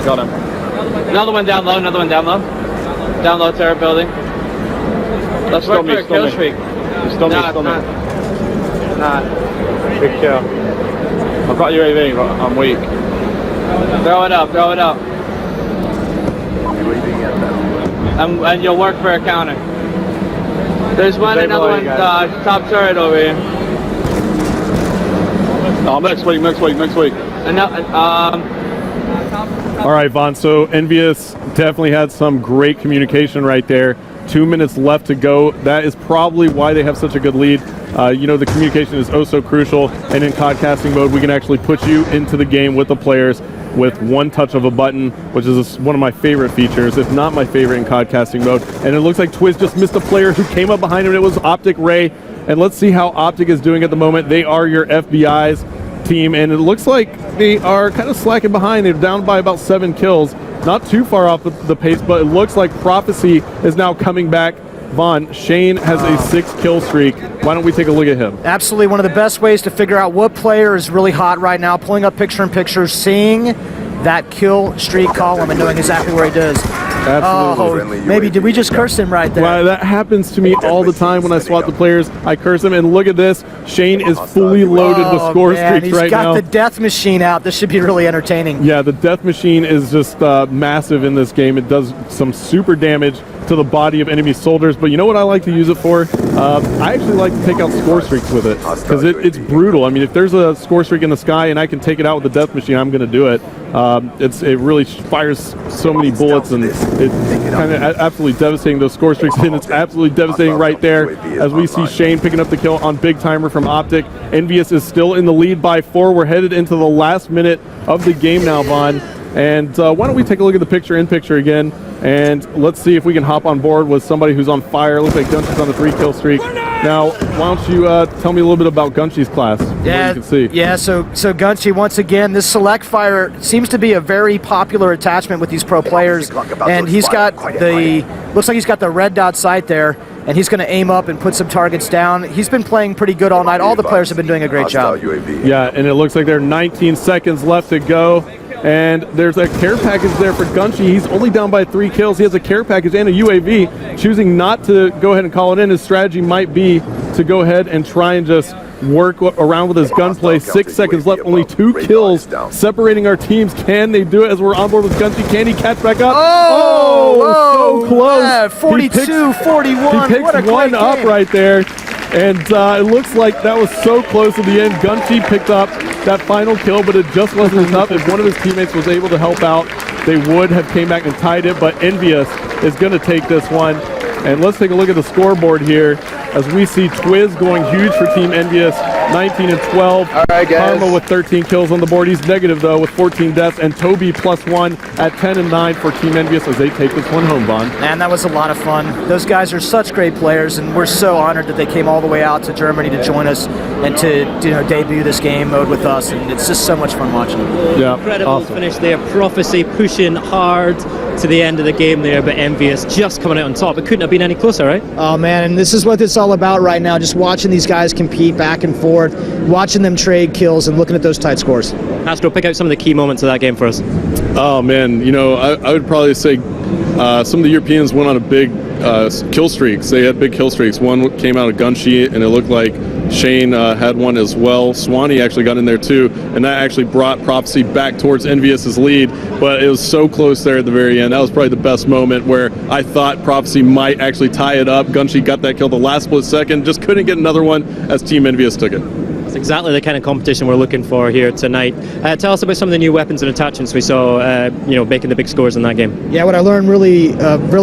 Speaker 8: Got him.
Speaker 10: Another one down low, another one down low. Down low, turret building. Let's work for a kill streak.
Speaker 8: Still me. Nah. Big kill. I've got UAV, but I'm weak.
Speaker 10: Throw it up. And you'll work for a counter. There's another one, top turret over here.
Speaker 3: Oh, next week. All right, Vaughn, so Envious definitely had some great communication right there. 2 minutes left to go. That is probably why they have such a good lead. The communication is oh so crucial, and in codcasting mode, we can actually put you into the game with the players with one touch of a button, which is one of my favorite features, if not my favorite in codcasting mode. And it looks like Twiz just missed a player who came up behind him. It was Optic Ray. And let's see how Optic is doing at the moment. They are your FBI's team, and it looks like they are kind of slacking behind. They're down by about 7 kills. Not too far off the pace, but it looks like Prophecy is now coming back. Vaughn, Shane has a 6-kill streak. Why don't we take a look at him?
Speaker 6: Absolutely one of the best ways to figure out what player is really hot right now, pulling up picture-in-picture, seeing that kill streak column and knowing exactly where he does.
Speaker 3: Absolutely.
Speaker 6: Oh, maybe did we just curse him right there?
Speaker 3: Well, that happens to me all the time when I swap the players. I curse them, and look at this. Shane is fully loaded with score streaks right now.
Speaker 6: He's got the death machine out. This should be really entertaining.
Speaker 3: Yeah, the death machine is just massive in this game. It does some super damage to the body of enemy soldiers, but you know what I like to use it for? I actually like to take out score streaks with it, because it's brutal. I mean, if there's a score streak in the sky and I can take it out with the death machine, I'm going to do it. It really fires so many bullets, and it's kind of absolutely devastating, those score streaks, and it's absolutely devastating right there as we see Shane picking up the kill on Big Timer from Optic. Envious is still in the lead by 4. We're headed into the last minute of the game now, Vaughn. And why don't we take a look at the picture-in-picture again, and let's see if we can hop on board with somebody who's on fire. Looks like Gunchy's on a 3-kill streak. Now, why don't you tell me a little bit about Gunchy's class?
Speaker 6: Yeah,
Speaker 3: you can see.
Speaker 6: Yeah. So Gunchy, once again, this select fire seems to be a very popular attachment with these pro players, and he's got looks like he's got the red dot sight there, and he's going to aim up and put some targets down. He's been playing pretty good all night. All the players have been doing a great job.
Speaker 3: Yeah, and it looks like there are 19 seconds left to go. And there's a care package there for Gunchy. He's only down by 3 kills. He has a care package and a UAV. Choosing not to go ahead and call it in, his strategy might be to go ahead and try and just work around with his gunplay. 6 seconds left, only 2 kills separating our teams. Can they do it as we're on board with Gunchy? Can he catch back up?
Speaker 6: Oh,
Speaker 3: so close.
Speaker 6: Yeah, 42-41.
Speaker 3: He picks one up right there. And it looks like that was so close at the end. Gunchy picked up that final kill, but it just wasn't enough. If one of his teammates was able to help out, they would have came back and tied it, but Envious is going to take this one. And let's take a look at the scoreboard here as we see Twiz going huge for Team Envious, 19 and 12.
Speaker 7: All right, guys.
Speaker 3: Karma with 13 kills on the board. He's negative, though, with 14 deaths. And Toby +1 at 10 and 9 for Team Envious as they take this one home, Vaughn.
Speaker 6: Man, that was a lot of fun. Those guys are such great players, and we're so honored that they came all the way out to Germany to join us and to debut this game mode with us. And it's just so much fun watching them.
Speaker 3: Yeah,
Speaker 2: Incredible
Speaker 3: awesome.
Speaker 2: finish there. Prophecy pushing hard to the end of the game there, but Envious just coming out on top. It couldn't have been any closer, right?
Speaker 6: Oh man, and this is what it's all about right now, just watching these guys compete back and forth. forth, watching them trade kills and looking at those tight scores.
Speaker 2: Astro, pick out some of the key moments of that game for us.
Speaker 3: Oh man, I would probably say some of the Europeans went on a big kill streaks. They had big kill streaks. One came out of Gunshi, and it looked like Shane had one as well. Swanee actually got in there too, and that actually brought Prophecy back towards Envious's lead, but it was so close there at the very end. That was probably the best moment where I thought Prophecy might actually tie it up. Gunshi got that kill the last split second, just couldn't get another one as Team Envious took it.
Speaker 2: That's exactly the kind of competition we're looking for here tonight. Tell us about some of the new weapons and attachments we saw, making the big scores in that game.
Speaker 6: Yeah, what I learned really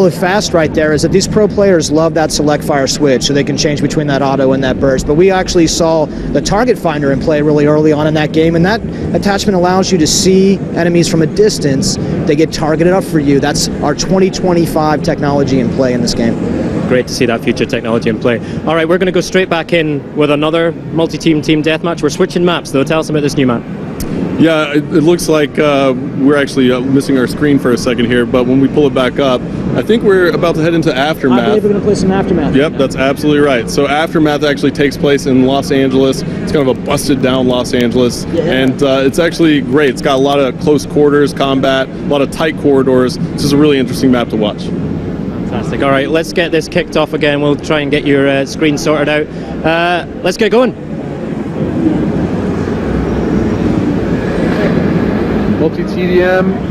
Speaker 6: fast right there is that these pro players love that select fire switch, so they can change between that auto and that burst. But we actually saw the target finder in play really early on in that game, and that attachment allows you to see enemies from a distance. They get targeted up for you. That's our 2025 technology in play in this game.
Speaker 2: Great to see that future technology in play. All right, we're going to go straight back in with another multi-team team deathmatch. We're switching maps, though. Tell us about this new map.
Speaker 3: Yeah, it looks like we're actually missing our screen for a second here, but when we pull it back up, I think we're about to head into Aftermath.
Speaker 6: I believe we're going to play some Aftermath.
Speaker 3: Yep, that's absolutely right. So Aftermath actually takes place in Los Angeles. It's kind of a busted down Los Angeles, and it's actually great. It's got a lot of close quarters combat, a lot of tight corridors. This is a really interesting map to watch.
Speaker 2: Fantastic. All right, let's get this kicked off again. We'll try and get your screen sorted out. Let's get going.
Speaker 7: Multi-TDM.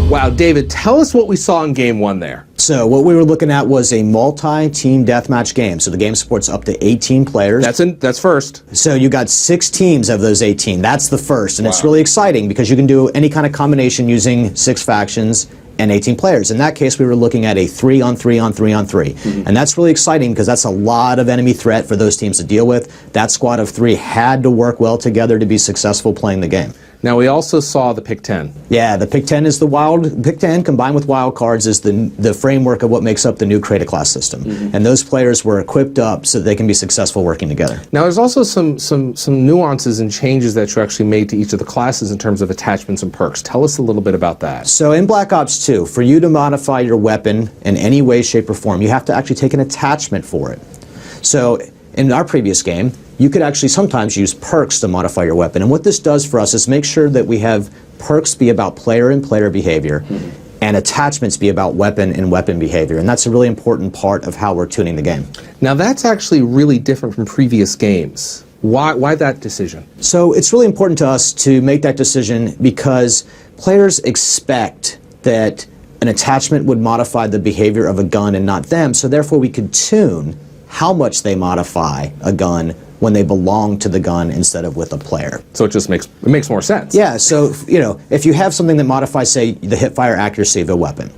Speaker 1: Wow, David, tell us what we saw in game one there.
Speaker 5: So what we were looking at was a multi-team deathmatch game. So the game supports up to 18 players.
Speaker 1: That's first.
Speaker 5: So you got 6 teams of those 18. That's the first, and it's really exciting because you can do any kind of combination using 6 factions and 18 players. In that case, we were looking at a 3-on-3-on-3-on-3. And that's really exciting because that's a lot of enemy threat for those teams to deal with. That squad of 3 had to work well together to be successful playing the game.
Speaker 1: Now, we also saw the pick 10.
Speaker 5: Yeah, the pick 10 is pick 10 combined with wild cards is the framework of what makes up the new Create a Class system. And those players were equipped up so they can be successful working together.
Speaker 1: Now, there's also some nuances and changes that you actually made to each of the classes in terms of attachments and perks. Tell us a little bit about that.
Speaker 5: So in Black Ops 2, for you to modify your weapon in any way, shape, or form, you have to actually take an attachment for it. So in our previous game, you could actually sometimes use perks to modify your weapon. And what this does for us is make sure that we have perks be about player and player behavior, and attachments be about weapon and weapon behavior. And that's a really important part of how we're tuning the game.
Speaker 1: Now, that's actually really different from previous games. Why that decision?
Speaker 5: So it's really important to us to make that decision because players expect that an attachment would modify the behavior of a gun and not them, so therefore we could tune how much they modify a gun when they belong to the gun instead of with a player.
Speaker 1: So it just makes more sense.
Speaker 5: Yeah, so if you have something that modifies, say, the hip-fire accuracy of a weapon,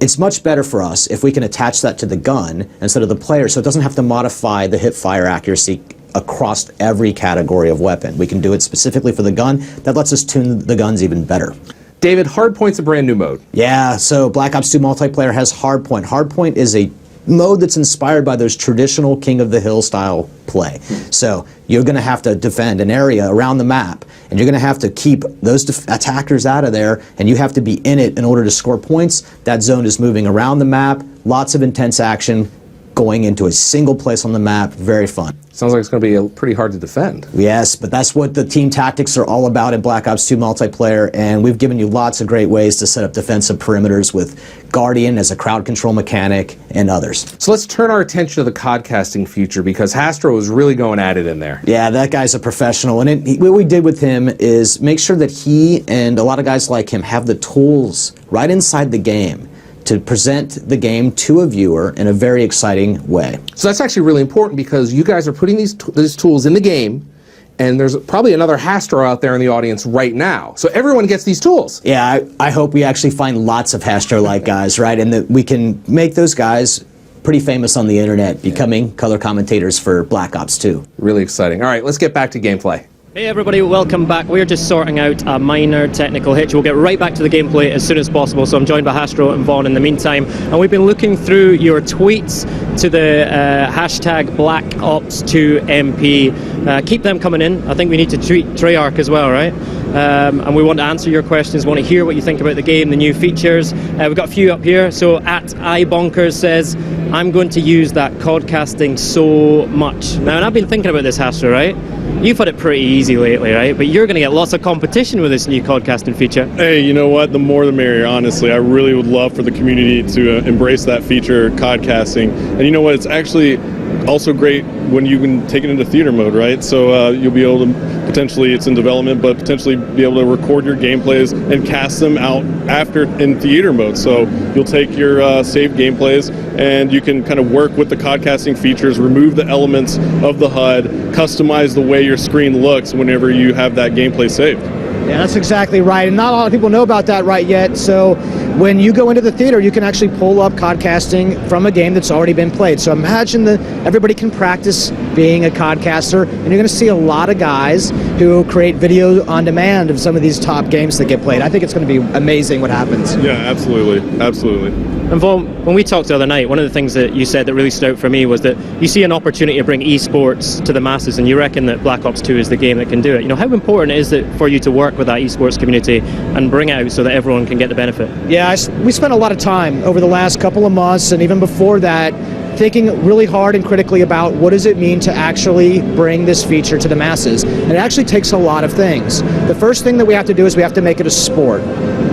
Speaker 5: it's much better for us if we can attach that to the gun instead of the player, so it doesn't have to modify the hip-fire accuracy across every category of weapon. We can do it specifically for the gun. That lets us tune the guns even better.
Speaker 1: David, Hardpoint's a brand new mode.
Speaker 5: Yeah, so Black Ops 2 multiplayer has Hardpoint. Hardpoint is a mode that's inspired by those traditional King of the Hill style play. So you're going to have to defend an area around the map, and you're going to have to keep those attackers out of there, and you have to be in it in order to score points. That zone is moving around the map, lots of intense action, going into a single place on the map, very fun.
Speaker 1: Sounds like it's going to be pretty hard to defend.
Speaker 5: Yes, but that's what the team tactics are all about in Black Ops 2 multiplayer, and we've given you lots of great ways to set up defensive perimeters with Guardian as a crowd control mechanic and others.
Speaker 1: So let's turn our attention to the codcasting feature because Hastro was really going at it in there.
Speaker 5: Yeah, that guy's a professional, and what we did with him is make sure that he and a lot of guys like him have the tools right inside the game to present the game to a viewer in a very exciting way.
Speaker 1: So that's actually really important because you guys are putting these tools in the game, and there's probably another Hastro out there in the audience right now. So everyone gets these tools.
Speaker 5: Yeah, I hope we actually find lots of Hastro-like guys, right? And that we can make those guys pretty famous on the internet, becoming color commentators for Black Ops 2.
Speaker 1: Really exciting. All right, let's get back to gameplay.
Speaker 2: Hey everybody, welcome back. We're just sorting out a minor technical hitch. We'll get right back to the gameplay as soon as possible. So I'm joined by Hastro and Vaughn in the meantime. And we've been looking through your tweets to the hashtag BlackOps2MP. Keep them coming in. I think we need to treat Treyarch as well, right? And we want to answer your questions, want to hear what you think about the game, the new features. We've got a few up here. So at iBonkers says, I'm going to use that codcasting so much. Now, and I've been thinking about this, Hastro, right? You've had it pretty easy lately, right? But you're going to get lots of competition with this new codcasting feature.
Speaker 3: Hey, you know what? The more the merrier, honestly. I really would love for the community to embrace that feature, codcasting. And you know what? It's actually also great when you can take it into theater mode, right? So you'll be able to potentially, it's in development, but potentially be able to record your gameplays and cast them out after in theater mode. So you'll take your saved gameplays and you can kind of work with the codcasting features, remove the elements of the HUD, customize the way your screen looks whenever you have that gameplay saved.
Speaker 6: Yeah, that's exactly right. And not a lot of people know about that right yet. So when you go into the theater, you can actually pull up codcasting from a game that's already been played. So imagine that everybody can practice being a codcaster, and you're going to see a lot of guys who create video on demand of some of these top games that get played. I think it's going to be amazing what happens.
Speaker 3: Yeah, absolutely. Absolutely.
Speaker 2: And Vaughn, when we talked the other night, one of the things that you said that really stood out for me was that you see an opportunity to bring esports to the masses, and you reckon that Black Ops 2 is the game that can do it. You know, how important is it for you to work with that esports community and bring it out so that everyone can get the benefit?
Speaker 6: Yeah, we spent a lot of time over the last couple of months, and even before that, thinking really hard and critically about what does it mean to actually bring this feature to the masses. And it actually takes a lot of things. The first thing that we have to do is we have to make it a sport.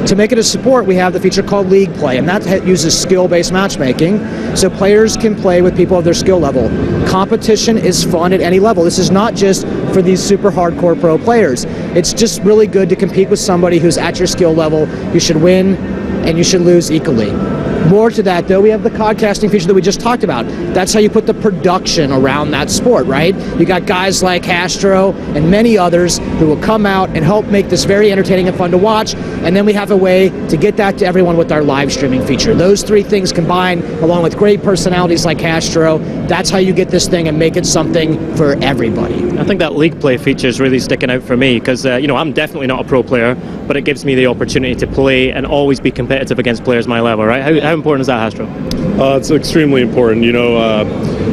Speaker 6: To make it a sport, we have the feature called League Play, and that uses skill-based matchmaking, so players can play with people of their skill level. Competition is fun at any level. This is not just for these super hardcore pro players. It's just really good to compete with somebody who's at your skill level. You should win, and you should lose equally. More to that, though, we have the codcasting feature that we just talked about. That's how you put the production around that sport, right? You got guys like Hastro and many others who will come out and help make this very entertaining and fun to watch, and then we have a way to get that to everyone with our live streaming feature. Those three things combined, along with great personalities like Hastro, that's how you get this thing and make it something for everybody.
Speaker 2: I think that League Play feature is really sticking out for me because, you know, I'm definitely not a pro player, but it gives me the opportunity to play and always be competitive against players my level, right? How important is that, Hastro?
Speaker 3: It's extremely important. You know,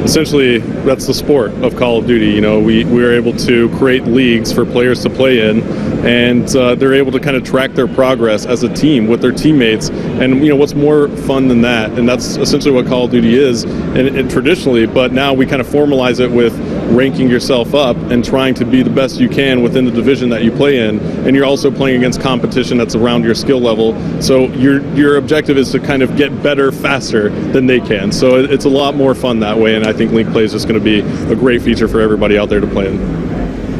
Speaker 3: essentially, that's the sport of Call of Duty. You know, we are able to create leagues for players to play in, and they're able to kind of track their progress as a team with their teammates. And, you know, what's more fun than that? And that's essentially what Call of Duty is, and traditionally, but now we kind of formalize it with ranking yourself up and trying to be the best you can within the division that you play in, and you're also playing against competition that's around your skill level, so your objective is to kind of get better faster than they can. So it's a lot more fun that way, and I think League Play is just going to be a great feature for everybody out there to play in.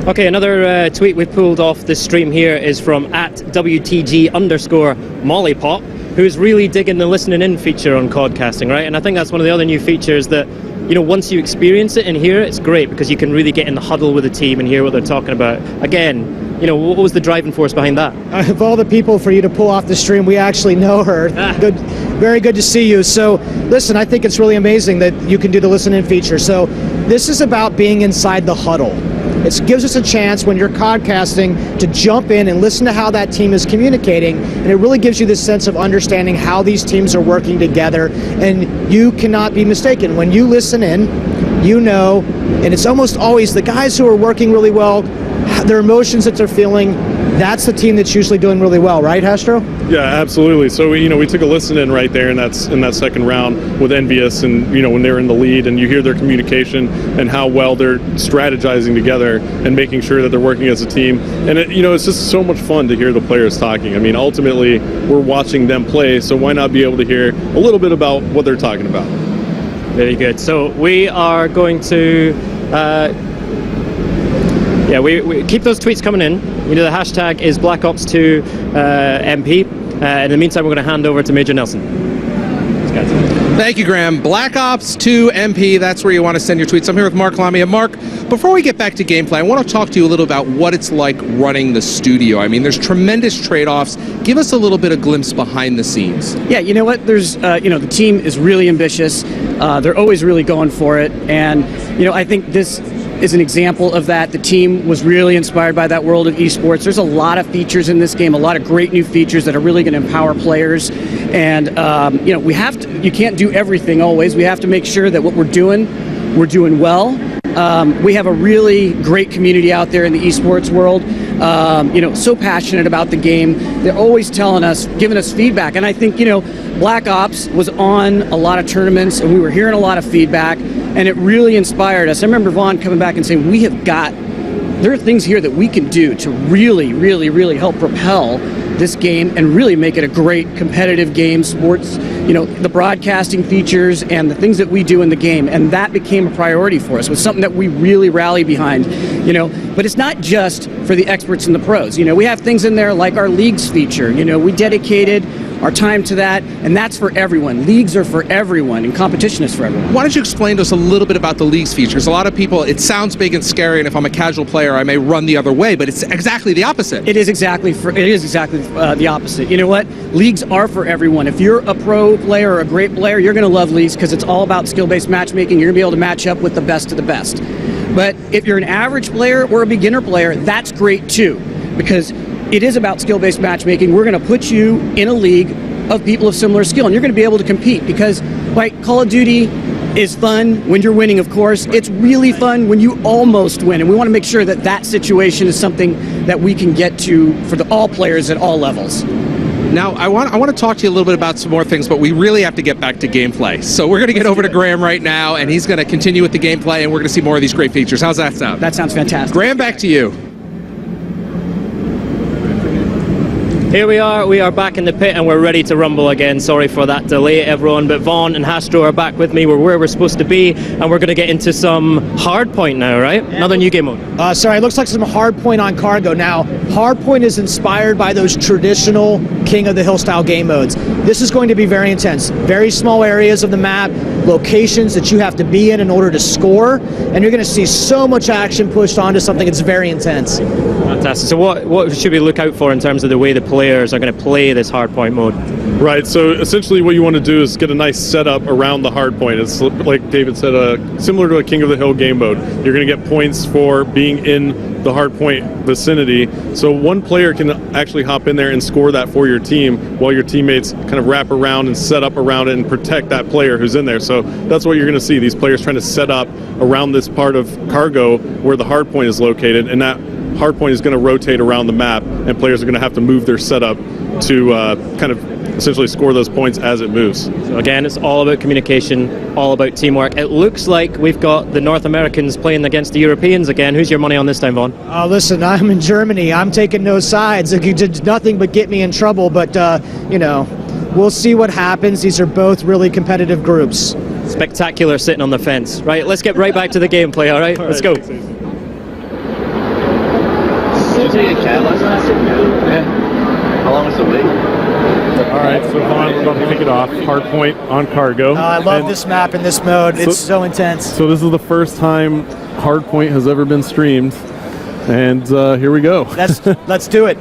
Speaker 2: Okay, another tweet we pulled off the stream here is from @WTG_Mollipop, who's really digging the listening in feature on codcasting, right? And I think that's one of the other new features that, you know, once you experience it and hear it, it's great because you can really get in the huddle with the team and hear what they're talking about. Again, you know, what was the driving force behind that?
Speaker 6: Of all the people for you to pull off the stream, we actually know her. Good, very good to see you. So, listen, I think it's really amazing that you can do the listen-in feature. So, this is about being inside the huddle. It gives us a chance when you're codcasting to jump in and listen to how that team is communicating, and it really gives you this sense of understanding how these teams are working together, and you cannot be mistaken. When you listen in, you know, and it's almost always the guys who are working really well, their emotions that they're feeling, that's the team that's usually doing really well, right, Hastro?
Speaker 3: Yeah, absolutely. So we took a listen in right there, and that's in that second round with Envious, and when they're in the lead, and you hear their communication and how well they're strategizing together and making sure that they're working as a team. And it's just so much fun to hear the players talking. I mean, ultimately, we're watching them play, so why not be able to hear a little bit about what they're talking about?
Speaker 2: Very good. So we are going to. We keep those tweets coming in. The hashtag is BlackOps2MP. In the meantime, we're going to hand over to Major Nelson.
Speaker 1: Thank you, Graham. Black Ops 2 MP, that's where you want to send your tweets. I'm here with Mark Lamia. Mark, before we get back to gameplay, I want to talk to you a little about what it's like running the studio. I mean, there's tremendous trade-offs. Give us a little bit of glimpse behind the scenes.
Speaker 9: Yeah, you know what? There's, the team is really ambitious. They're always really going for it. And, I think this is an example of that. The team was really inspired by that world of esports. There's a lot of features in this game, a lot of great new features that are really going to empower players. And you know, you can't do everything always. We have to make sure that what we're doing well. We have a really great community out there in the esports world. You know, so passionate about the game. They're always telling us, giving us feedback. And I think, you know, Black Ops was on a lot of tournaments and we were hearing a lot of feedback and it really inspired us. I remember Vaughn coming back and saying, there are things here that we can do to really, really, really help propel this game and really make it a great competitive game. Sports, you know, the broadcasting features and the things that we do in the game, and that became a priority for us. It was something that we really rally behind, you know. But it's not just for the experts and the pros. You know, we have things in there like our leagues feature. You know, we dedicated our time to that, and that's for everyone. Leagues are for everyone, and competition is for everyone.
Speaker 1: Why don't you explain to us a little bit about the leagues features? A lot of people, it sounds big and scary, and if I'm a casual player, I may run the other way, but it's exactly the opposite.
Speaker 9: It is exactly the opposite. You know what? Leagues are for everyone. If you're a pro player or a great player, you're going to love leagues because it's all about skill-based matchmaking. You're going to be able to match up with the best of the best. But if you're an average player or a beginner player, that's great too, because it is about skill-based matchmaking. We're going to put you in a league of people of similar skill, and you're going to be able to compete because, like, Call of Duty is fun when you're winning, of course. It's really fun when you almost win, and we want to make sure that that situation is something that we can get to for all players at all levels.
Speaker 1: Now, I want to talk to you a little bit about some more things, but we really have to get back to gameplay. So we're going to get over to Graham right now, and he's going to continue with the gameplay, and we're going to see more of these great features. How's that sound?
Speaker 9: That sounds fantastic.
Speaker 1: Graham, back to you.
Speaker 2: Here we are back in the pit and we're ready to rumble again. Sorry for that delay, everyone, but Vaughn and Hastro are back with me. We're where we're supposed to be, and we're going to get into some hardpoint now, right? Yeah. Another new game mode.
Speaker 6: Sorry, it looks like some hardpoint on cargo. Now, hardpoint is inspired by those traditional King of the Hill style game modes. This is going to be very intense. Very small areas of the map, locations that you have to be in order to score, and you're going to see so much action pushed onto something that's very intense.
Speaker 2: Fantastic. So what should we look out for in terms of the way the players are going to play this hardpoint mode?
Speaker 3: Right, so essentially what you want to do is get a nice setup around the hardpoint. It's like David said, similar to a King of the Hill game mode. You're going to get points for being in the hardpoint vicinity. So one player can actually hop in there and score that for your team while your teammates kind of wrap around and set up around it and protect that player who's in there. So that's what you're going to see, these players trying to set up around this part of cargo where the hardpoint is located, and that hardpoint is going to rotate around the map, and players are going to have to move their setup to kind of essentially score those points as it moves.
Speaker 2: So again, it's all about communication, all about teamwork. It looks like we've got the North Americans playing against the Europeans again. Who's your money on this time, Vaughn?
Speaker 6: Listen, I'm in Germany. I'm taking no sides. It did nothing but get me in trouble, but, you know, we'll see what happens. These are both really competitive groups.
Speaker 2: Spectacular sitting on the fence. Right, let's get right back to the gameplay, all right? Let's go.
Speaker 10: Did you take a cab last night? Yeah. How long was the wait?
Speaker 3: All right, so Vaughn, we're about to kick it off. Hardpoint on cargo.
Speaker 6: I love this map and this mode. It's so intense.
Speaker 3: So this is the first time Hardpoint has ever been streamed, and here we go.
Speaker 6: Let's do it.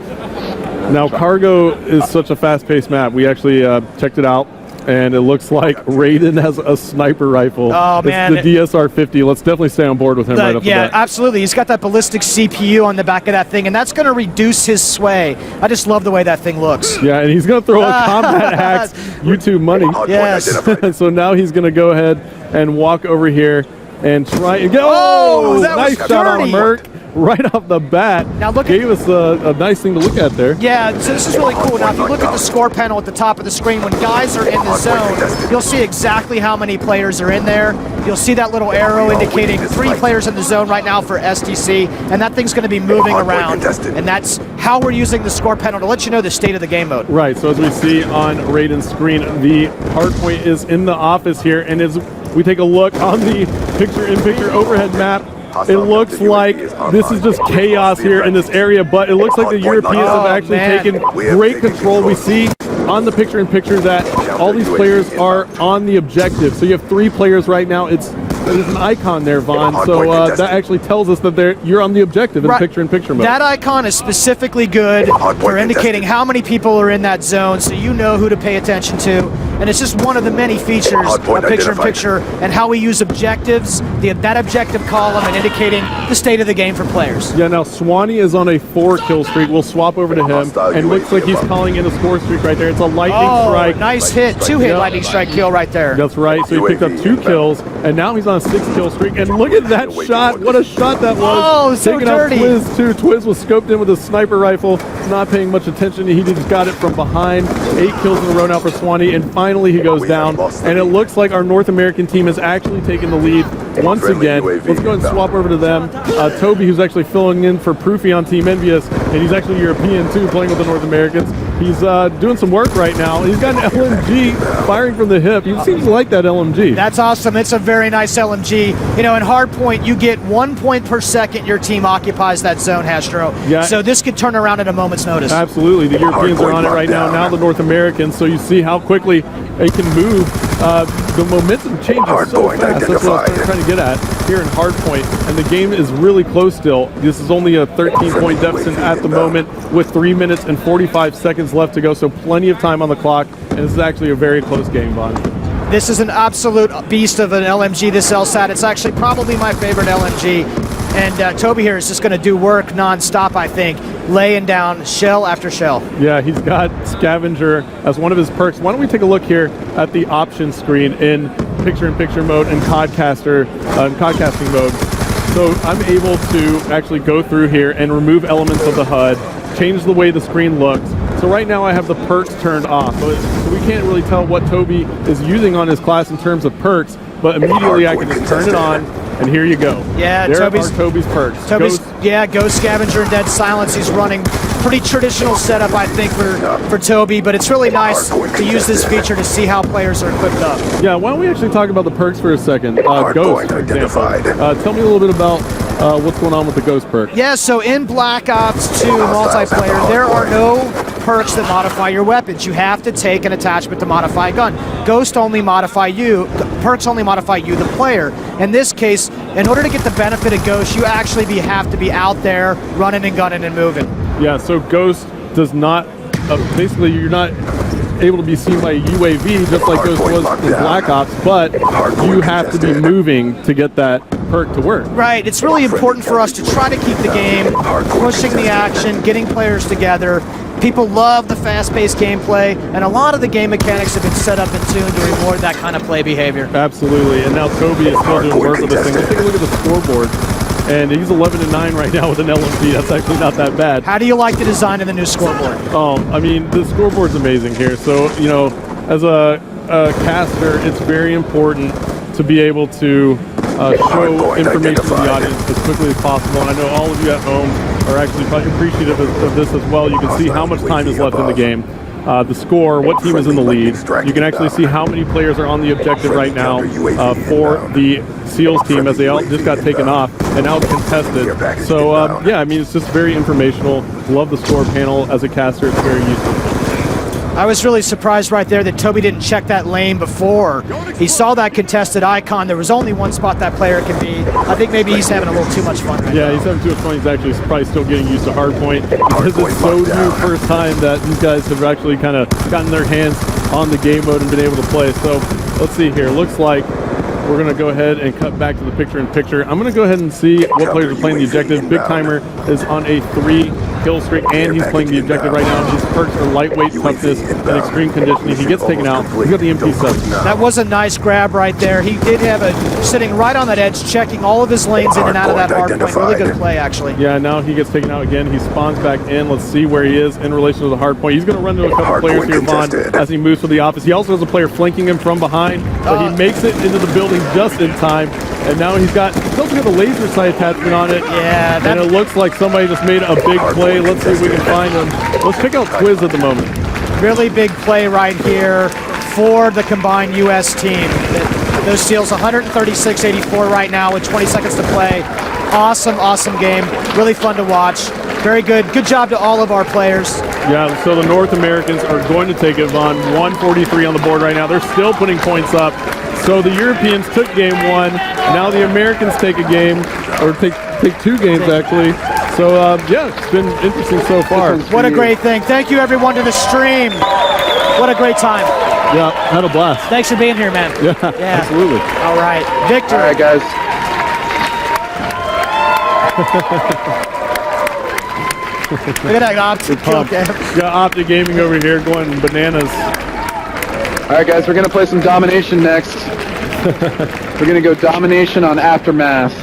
Speaker 3: Now, cargo is such a fast-paced map. We actually checked it out, and it looks like Raiden has a sniper rifle.
Speaker 6: Oh, man.
Speaker 3: It's the DSR-50. Let's definitely stay on board with him right off the bat.
Speaker 6: Yeah, absolutely. He's got that ballistic CPU on the back of that thing, and that's going to reduce his sway. I just love the way that thing looks.
Speaker 3: Yeah, and he's going to throw a combat axe, YouTube money.
Speaker 6: Yes.
Speaker 3: So now he's going to go ahead and walk over here and try and go.
Speaker 6: Oh, that
Speaker 3: nice
Speaker 6: was
Speaker 3: shot on
Speaker 6: dirty.
Speaker 3: Merc. Right off the bat,
Speaker 6: now
Speaker 3: gave us a nice thing to look at there.
Speaker 6: Yeah, so this is really cool. Now, if you look at the score panel at the top of the screen, when guys are in the zone, you'll see exactly how many players are in there. You'll see that little arrow indicating 3 players in the zone right now for STC, and that thing's going to be moving around. And that's how we're using the score panel to let you know the state of the game mode.
Speaker 3: Right, so as we see on Raiden's screen, the hardpoint is in the office here, and as we take a look on the picture-in-picture overhead map, it looks like this is just chaos here in this area, but it looks like the Europeans have actually taken great control. We see on the picture-in-picture that all these players are on the objective. So you have 3 players right now. There's an icon there, Vaughn, so that actually tells us that you're on the objective in the picture-in-picture mode.
Speaker 6: That icon is specifically good for indicating how many people are in that zone, so you know who to pay attention to. and it's just one of the many features of picture-in-picture and how we use objectives, that objective column, and indicating the state of the game for players.
Speaker 3: Yeah, now Swanee is on a 4-kill streak. We'll swap over to him, and looks like he's calling in a score streak right there. It's a lightning strike.
Speaker 6: Nice hit. 2-hit lightning strike kill right there.
Speaker 3: That's right. So he picked up 2 kills, and now he's on a 6-kill streak. And look at that shot. What a shot that was.
Speaker 6: Oh, so
Speaker 3: Taking
Speaker 6: dirty.
Speaker 3: out Twiz, too. Twiz was scoped in with a sniper rifle, not paying much attention. He just got it from behind. 8 kills in a row now for Swanee, and finally he goes down. And it looks like our North American team has actually taken the lead once again. Let's go ahead and swap over to them. Toby, who's actually filling in for Proofy on Team Envious, and he's actually European too, playing with the North Americans. He's doing some work right now. He's got an LMG firing from the hip. He seems to like that LMG.
Speaker 6: That's awesome. It's a very nice LMG. You know, in hardpoint, you get 1 point per second your team occupies that zone, Hastro.
Speaker 3: Yeah.
Speaker 6: So this could turn around at a moment's notice.
Speaker 3: Absolutely. The Europeans are on it right now. Now the North Americans. So you see how quickly they can move. The momentum changes so fast. That's what I'm trying to get at here in hardpoint. And the game is really close still. This is only a 13-point deficit at the moment with 3 minutes and 45 seconds left to go. So plenty of time on the clock. And this is actually a very close game, Vaughn.
Speaker 6: This is an absolute beast of an LMG, this LSAT. It's actually probably my favorite LMG. And Toby here is just going to do work nonstop, I think, laying down shell after shell.
Speaker 3: Yeah, he's got Scavenger as one of his perks. Why don't we take a look here at the options screen in picture-in-picture mode and podcasting mode. So I'm able to actually go through here and remove elements of the HUD, change the way the screen looks. So right now I have the perks turned off. So we can't really tell what Toby is using on his class in terms of perks, but immediately I can just turn it on, and here you go.
Speaker 6: Yeah,
Speaker 3: there are Toby's perks.
Speaker 6: Ghost Scavenger and Dead Silence. He's running pretty traditional setup, I think, for Toby, but it's really nice to use this feature to see how players are equipped up.
Speaker 3: Yeah, why don't we actually talk about the perks for a second? Ghost, for example. Tell me a little bit about what's going on with the Ghost perk.
Speaker 6: Yeah, so in Black Ops 2 multiplayer, there are no perks that modify your weapons. You have to take an attachment to modify a gun. Ghost only modify you, perks only modify you, the player. In this case, in order to get the benefit of Ghost, you actually have to be out there running and gunning and moving.
Speaker 3: Yeah, so Ghost does not, basically you're not able to be seen by a UAV just like Ghost was in Black Ops, but you have to be moving to get that perk to work.
Speaker 6: Right, it's really important for us to try to keep the game, pushing the action, getting players together. People love the fast-paced gameplay, and a lot of the game mechanics have been set up and tuned to reward that kind of play behavior.
Speaker 3: Absolutely, and now Toby is still doing work with this thing. Let's take a look at the scoreboard. And he's 11-9 right now with an LMG. That's actually not that bad.
Speaker 6: How do you like the design of the new scoreboard?
Speaker 3: I mean, the scoreboard's amazing here. So, you know, as a caster, it's very important to be able to show information to the audience as quickly as possible. And I know all of you at home are actually probably appreciative of this as well. You can see how much time is left in the game. The score, what team is in the lead. You can actually see how many players are on the objective right now for the SEALs team, as they all just got taken off and now it's contested. So yeah, I mean, it's just very informational. Love the score panel. As a caster, it's very useful.
Speaker 6: I was really surprised right there that Toby didn't check that lane before. He saw that contested icon. There was only one spot that player can be. I think maybe he's having a little too much fun right now.
Speaker 3: Yeah, he's having too much fun. He's actually probably still getting used to hardpoint because it's so new first time that these guys have actually kind of gotten their hands on the game mode and been able to play. So let's see here. Looks like we're going to go ahead and cut back to the picture-in-picture. I'm going to go ahead and see what players are playing the objective. Big Timer is on a 3-kill streak, and he's playing the objective right now. His perks are lightweight toughness and extreme conditioning. He gets taken out. He's got the MP7.
Speaker 6: That was a nice grab right there. He did have a sitting right on that edge, checking all of his lanes in and out of that hard point. Really good play, actually.
Speaker 3: Yeah, now he gets taken out again. He spawns back in. Let's see where he is in relation to the hard point. He's going to run into a couple players here, Vaughn, as he moves to the office. He also has a player flanking him from behind, but he makes it into the building just in time. And now he's also got the laser sight attachment on it.
Speaker 6: Yeah,
Speaker 3: and it looks like somebody just made a big play. Let's see if we can find him. Let's pick out Quiz at the moment.
Speaker 6: Really big play right here for the combined U.S. team. Those SEALs 136-84 right now with 20 seconds to play. Awesome, awesome game. Really fun to watch. Very good. Good job to all of our players.
Speaker 3: Yeah, so the North Americans are going to take it, Vaughn. 143 on the board right now. They're still putting points up. So the Europeans took game one. Now the Americans take a game, or take 2 games actually. So yeah, it's been interesting so far.
Speaker 6: What a great thing. Thank you everyone to the stream. What a great time.
Speaker 3: Yeah, had a blast.
Speaker 6: Thanks for being here, man.
Speaker 3: Yeah, absolutely.
Speaker 6: All right. Victor.
Speaker 7: All right, guys.
Speaker 6: Look at that Optic.
Speaker 3: Got Optic Gaming over here going bananas.
Speaker 7: All right, guys, we're going to play some Domination next. We're going to go Domination on Aftermath.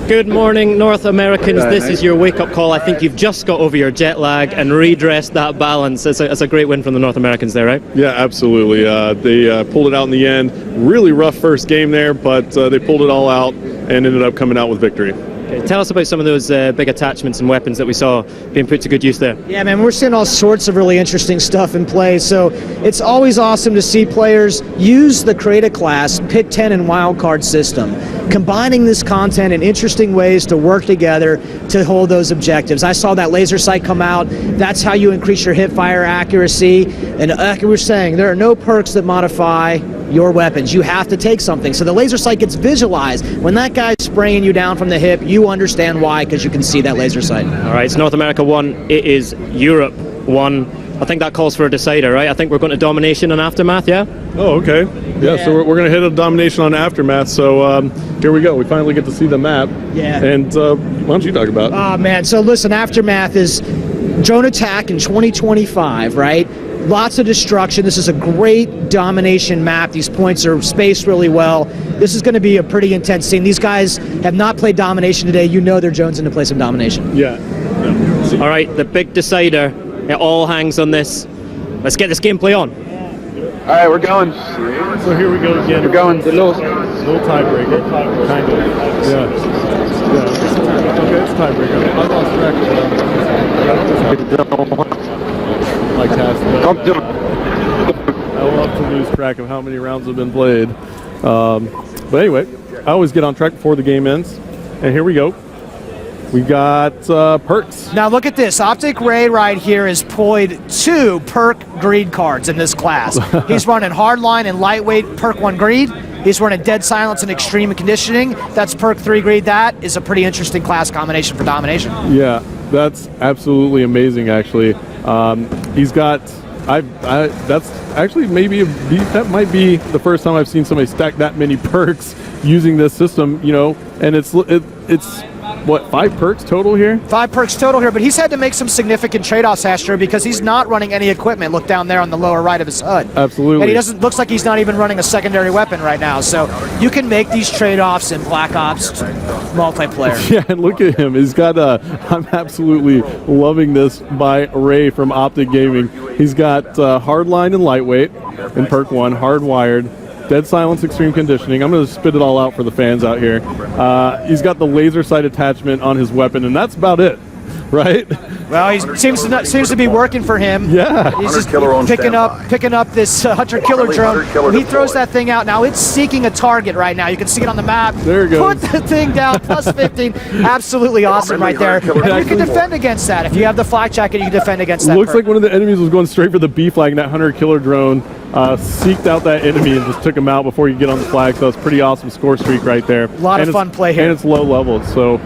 Speaker 2: Good morning, North Americans. This is your wake-up call. I think you've just got over your jet lag and redressed that balance. It's a great win from the North Americans there, right?
Speaker 3: Yeah, absolutely. They pulled it out in the end. Really rough first game there, but they pulled it all out and ended up coming out with victory.
Speaker 2: Okay, tell us about some of those big attachments and weapons that we saw being put to good use there.
Speaker 6: Yeah, man, we're seeing all sorts of really interesting stuff in play. So it's always awesome to see players use the Create a Class, Pick 10, and Wildcard system, combining this content in interesting ways to work together to hold those objectives. I saw that laser sight come out. That's how you increase your hip fire accuracy. And like we were saying, there are no perks that modify your weapons. You have to take something. So the laser sight gets visualized. When that guy's spraying you down from the hip, you understand why, because you can see that laser sight.
Speaker 2: All right, it's North America 1. It is Europe 1. I think that calls for a decider, right? I think we're going to Domination on Aftermath, yeah?
Speaker 3: Oh, okay. Yeah, so we're going to hit a Domination on Aftermath. So here we go. We finally get to see the map.
Speaker 6: Yeah.
Speaker 3: And why don't you talk about it?
Speaker 6: Oh, man. So listen, Aftermath is drone attack in 2025, right? Lots of destruction. This is a great domination map. These points are spaced really well. This is going to be a pretty intense scene. These guys have not played domination today. You know they're jonesing to play some domination.
Speaker 3: Yeah.
Speaker 2: All right, the big decider. It all hangs on this. Let's get this gameplay on.
Speaker 7: All right, we're going.
Speaker 3: So here we go again.
Speaker 7: We're going.
Speaker 3: No tiebreaker. Kind of. Yeah. Okay, it's tiebreaker. I lost track of like I love to lose track of how many rounds have been played. But anyway, I always get on track before the game ends. And here we go. We got perks.
Speaker 6: Now look at this. Optic Ray right here is played 2 perk greed cards in this class. He's running hardline and lightweight perk 1 greed. He's running dead silence and extreme conditioning. That's perk 3 greed. That is a pretty interesting class combination for domination.
Speaker 3: Yeah, that's absolutely amazing. Actually, he's got. That's actually that might be the first time I've seen somebody stack that many perks using this system. You know, and it's what, 5 perks total here?
Speaker 6: 5 perks total here, but he's had to make some significant trade-offs, Astro, because he's not running any equipment. Look down there on the lower right of his HUD.
Speaker 3: Absolutely.
Speaker 6: And he looks like he's not even running a secondary weapon right now. So you can make these trade-offs in Black Ops multiplayer.
Speaker 3: Yeah, and look at him. He's got I'm absolutely loving this by Ray from Optic Gaming. He's got hardline and lightweight in perk 1, hardwired. Dead silence, extreme conditioning. I'm going to spit it all out for the fans out here. He's got the laser sight attachment on his weapon, and that's about it, right?
Speaker 6: Well, he seems to be working for him.
Speaker 3: Yeah.
Speaker 6: He's just picking up this hunter-killer drone. He throws that thing out. Now it's seeking a target right now. You can see it on the map.
Speaker 3: There it goes.
Speaker 6: Put the thing down, plus 15. Absolutely awesome right there. And you can defend against that. If you have the flak jacket, you can defend against that.
Speaker 3: Looks like one of the enemies was going straight for the B flag, and that hunter-killer drone seeked out that enemy and just took him out before you get on the flag. So it's pretty awesome score streak right there.
Speaker 6: A lot of fun play here.
Speaker 3: And it's low level, so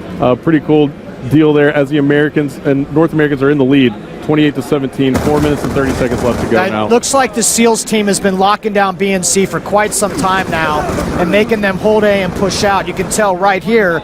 Speaker 3: pretty cool deal there as the Americans and North Americans are in the lead, 28-17, 4 minutes and 30 seconds left to go now.
Speaker 6: Looks like the SEALs team has been locking down B and C for quite some time now and making them hold A and push out. You can tell right here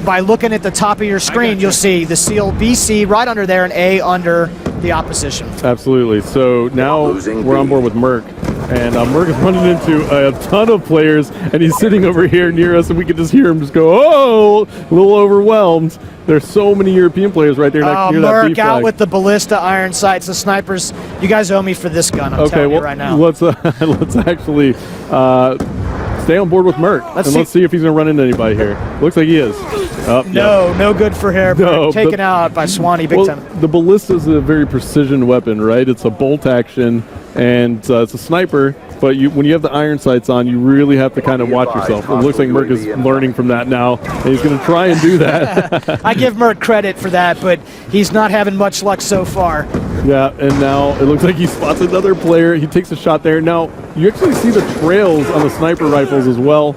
Speaker 6: by looking at the top of your screen, you'll see the SEAL BC right under there and A under the opposition.
Speaker 3: Absolutely. So now we're on board with Merc. And Merc is running into a ton of players, and he's sitting over here near us, and we can just hear him just go, oh, a little overwhelmed. There's so many European players right there next near that B
Speaker 6: Merc
Speaker 3: flag.
Speaker 6: out with the ballista iron sights. The snipers, you guys owe me for this gun, I'm telling you right now.
Speaker 3: Let's actually stay on board with Merc, let's see if he's going to run into anybody here. Looks like he is.
Speaker 6: No good for hair. No, taken out by Swanee big time.
Speaker 3: The ballista is a very precision weapon, right? It's a bolt action, and it's a sniper, but when you have the iron sights on, you really have to kind of watch yourself. It looks like Merc is learning from that now, and he's going to try and do that.
Speaker 6: I give Merc credit for that, but he's not having much luck so far.
Speaker 3: Yeah, and now it looks like he spots another player. He takes a shot there. Now, you actually see the trails on the sniper rifles as well.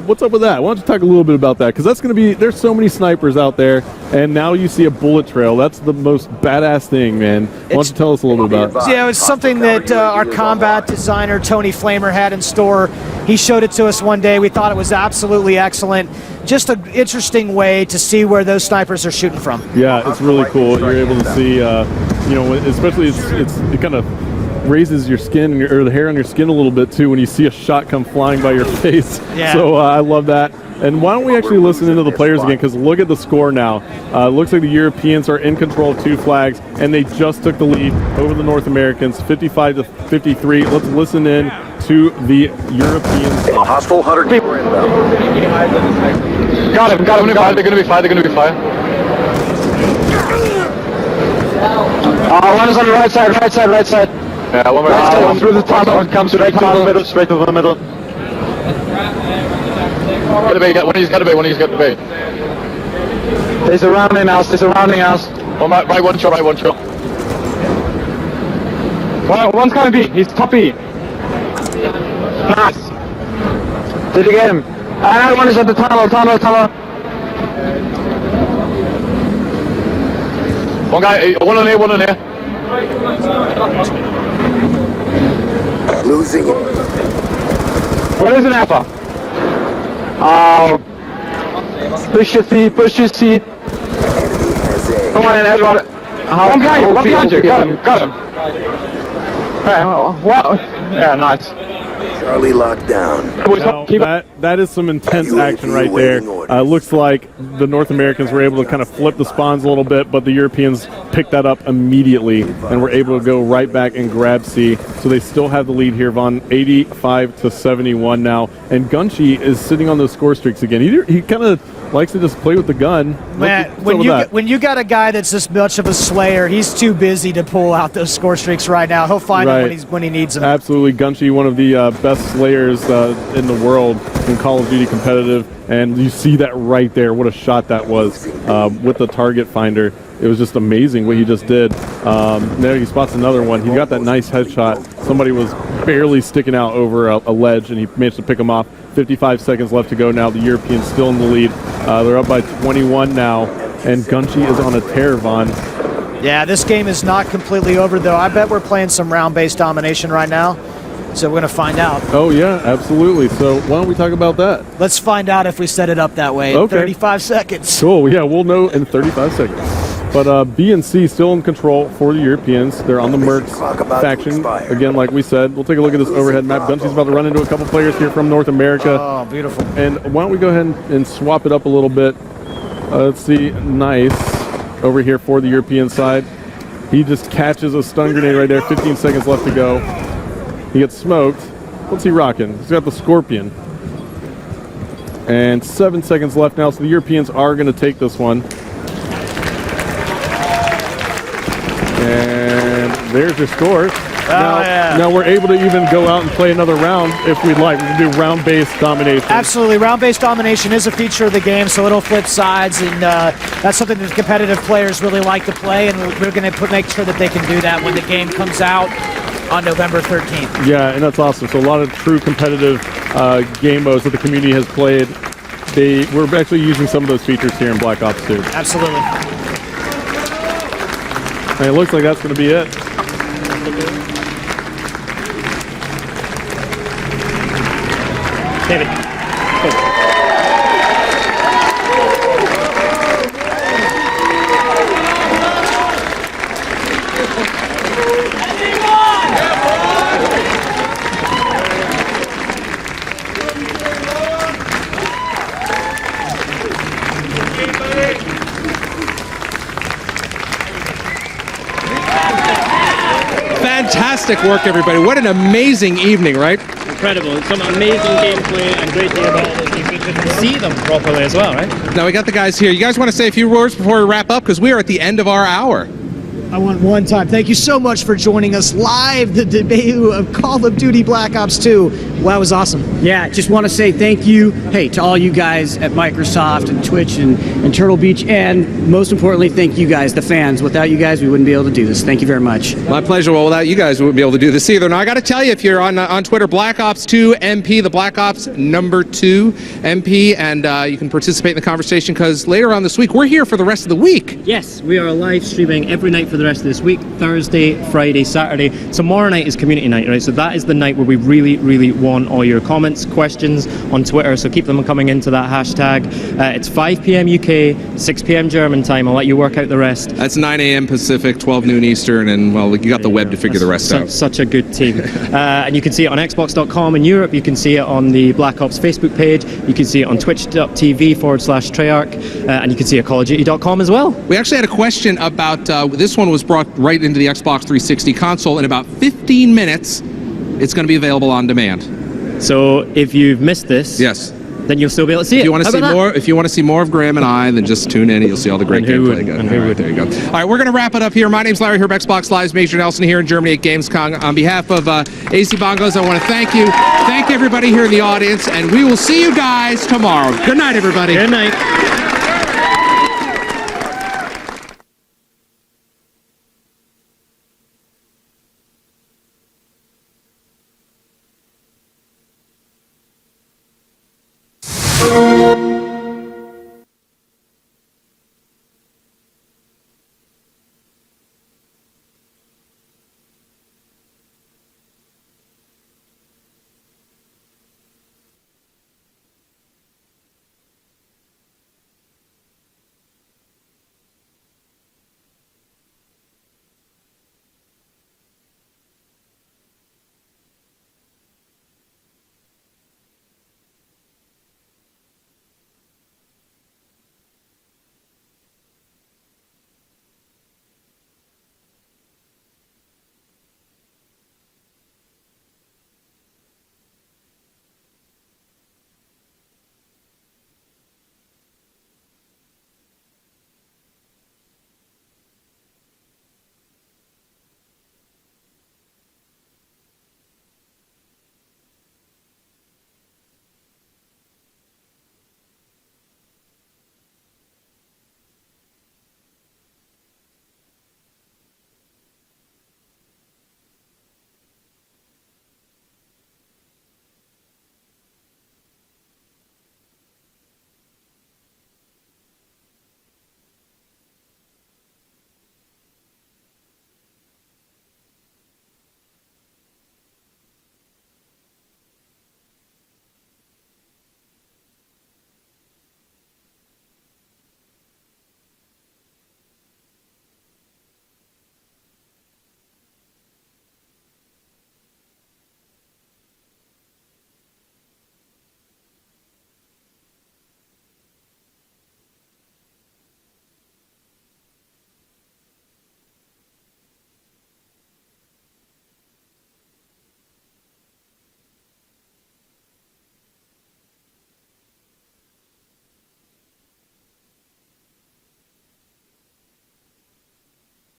Speaker 3: What's up with that? Why don't you talk a little bit about that? Because that's going to be, there's so many snipers out there, and now you see a bullet trail. That's the most badass thing, man. Why don't you tell us a little bit about it?
Speaker 6: Yeah, it was something that our combat designer, Tony Flamer, had in store. He showed it to us one day. We thought it was absolutely excellent. Just an interesting way to see where those snipers are shooting from.
Speaker 3: Yeah, it's really cool. You're able to see, you know, especially it kind of raises your skin or the hair on your skin a little bit too when you see a shot come flying by your face.
Speaker 6: Yeah.
Speaker 3: So I love that. And why don't we actually listen into the players again, because look at the score now. It looks like the Europeans are in control of 2 flags, and they just took the lead over the North Americans, 55-53. Let's listen in to the Europeans.
Speaker 7: A hostile 100 people inbound.
Speaker 8: Got him. They're gonna be fire. One is on the right side. Yeah, one more. Through the tunnel and comes straight to the middle. Straight to the middle. Got the bait. They're surrounding us. Oh, by one shot. One's gonna be. He's top B. Nice. Did you get him? Another one is at the tunnel. One guy, one on here.
Speaker 7: Losing it.
Speaker 8: What is an alpha? Push your seat. Come on in, everyone. One behind you. Got him. Right, what? Yeah, nice.
Speaker 7: Charlie locked down.
Speaker 3: Now, that is some intense action right there. Looks like the North Americans were able to kind of flip the spawns a little bit, but the Europeans picked that up immediately and were able to go right back and grab C. So they still have the lead here, Vaughn, 85-71 now. And Gunchi is sitting on those score streaks again. He kind of likes to just play with the gun.
Speaker 6: Man, when you got a guy that's this much of a slayer, he's too busy to pull out those score streaks right now. He'll find them when he needs them.
Speaker 3: Absolutely. Gunchi, one of the best slayers in the world in Call of Duty competitive, and you see that right there. What a shot that was with the target finder. It was just amazing what he just did. There he spots another one. He got that nice headshot. Somebody was barely sticking out over a ledge, and he managed to pick him off. 55 seconds left to go now. The Europeans still in the lead. They're up by 21 now, and Gunchi is on a tear, Vaughn.
Speaker 6: Yeah, this game is not completely over, though. I bet we're playing some round-based domination right now, so we're going to find out.
Speaker 3: Oh, yeah, absolutely. So why don't we talk about that?
Speaker 6: Let's find out if we set it up that way in 35 seconds.
Speaker 3: Cool. Yeah, we'll know in 35 seconds. But B and C still in control for the Europeans. They're on the Mercs faction. Again, like we said, we'll take a look at this overhead map. Gunchi's about to run into a couple players here from North America.
Speaker 6: Oh, beautiful.
Speaker 3: And why don't we go ahead and swap it up a little bit. Let's see. Nice. Over here for the European side. He just catches a stun grenade right there. 15 seconds left to go. He gets smoked. What's he rocking? He's got the Scorpion. And 7 seconds left now, so the Europeans are going to take this one. And there's your score. Now we're able to even go out and play another round if we'd like. We can do round-based domination.
Speaker 6: Absolutely. Round-based domination is a feature of the game, so it'll flip sides, and that's something that competitive players really like to play, and we're going to make sure that they can do that when the game comes out on November 13th.
Speaker 3: Yeah, and that's awesome. So a lot of true competitive game modes that the community has played. We're actually using some of those features here in Black Ops 2.
Speaker 6: Absolutely.
Speaker 3: And it looks like that's going to be it.
Speaker 2: David.
Speaker 1: Fantastic work, everybody. What an amazing evening, right?
Speaker 2: Incredible. Some amazing gameplay and great to hear about all those new features and see them properly as well, right?
Speaker 1: Now we got the guys here. You guys want to say a few words before we wrap up? Because we are at the end of our hour.
Speaker 6: I want one time. Thank you so much for joining us live, the debut of Call of Duty Black Ops 2. Wow, it was awesome.
Speaker 9: Yeah, just want to say thank you, hey, to all you guys at Microsoft and Twitch and Turtle Beach, and most importantly, thank you guys, the fans. Without you guys, we wouldn't be able to do this. Thank you very much.
Speaker 1: My pleasure. Well, without you guys, we wouldn't be able to do this either. Now, I got to tell you, if you're on Twitter, Black Ops 2 MP, the Black Ops #2 MP, and you can participate in the conversation because later on this week, we're here for the rest of the week.
Speaker 2: Yes, we are live streaming every night for the rest of this week, Thursday, Friday, Saturday. Tomorrow night is community night, right? So that is the night where we really, really want all your comments, questions on Twitter, so keep them coming into that hashtag. It's 5 p.m. UK, 6 p.m. German time. I'll let you work out the rest.
Speaker 1: That's 9 a.m. Pacific, 12 noon Eastern, and, well, you got the web to figure the rest out.
Speaker 2: Such a good team. And you can see it on Xbox.com in Europe. You can see it on the Black Ops Facebook page. You can see it on twitch.tv/Treyarch. And you can see it at callofduty.com as well.
Speaker 1: We actually had a question about this one was brought right into the Xbox 360 console. In about 15 minutes, it's going to be available on demand.
Speaker 2: So if you've missed this,
Speaker 1: yes,
Speaker 2: then you'll still be able to see it.
Speaker 1: If you want to see more, if you want to see more of Graham and I, then just tune in and you'll see all the great gameplay. There you go. All right, we're going to wrap it up here. My name's Larry Herb, Xbox Live's Major Nelson here in Germany at Gamescom. On behalf of AC Bongos, I want to thank you. Thank everybody here in the audience, and we will see you guys tomorrow. Good night, everybody.
Speaker 2: Good night.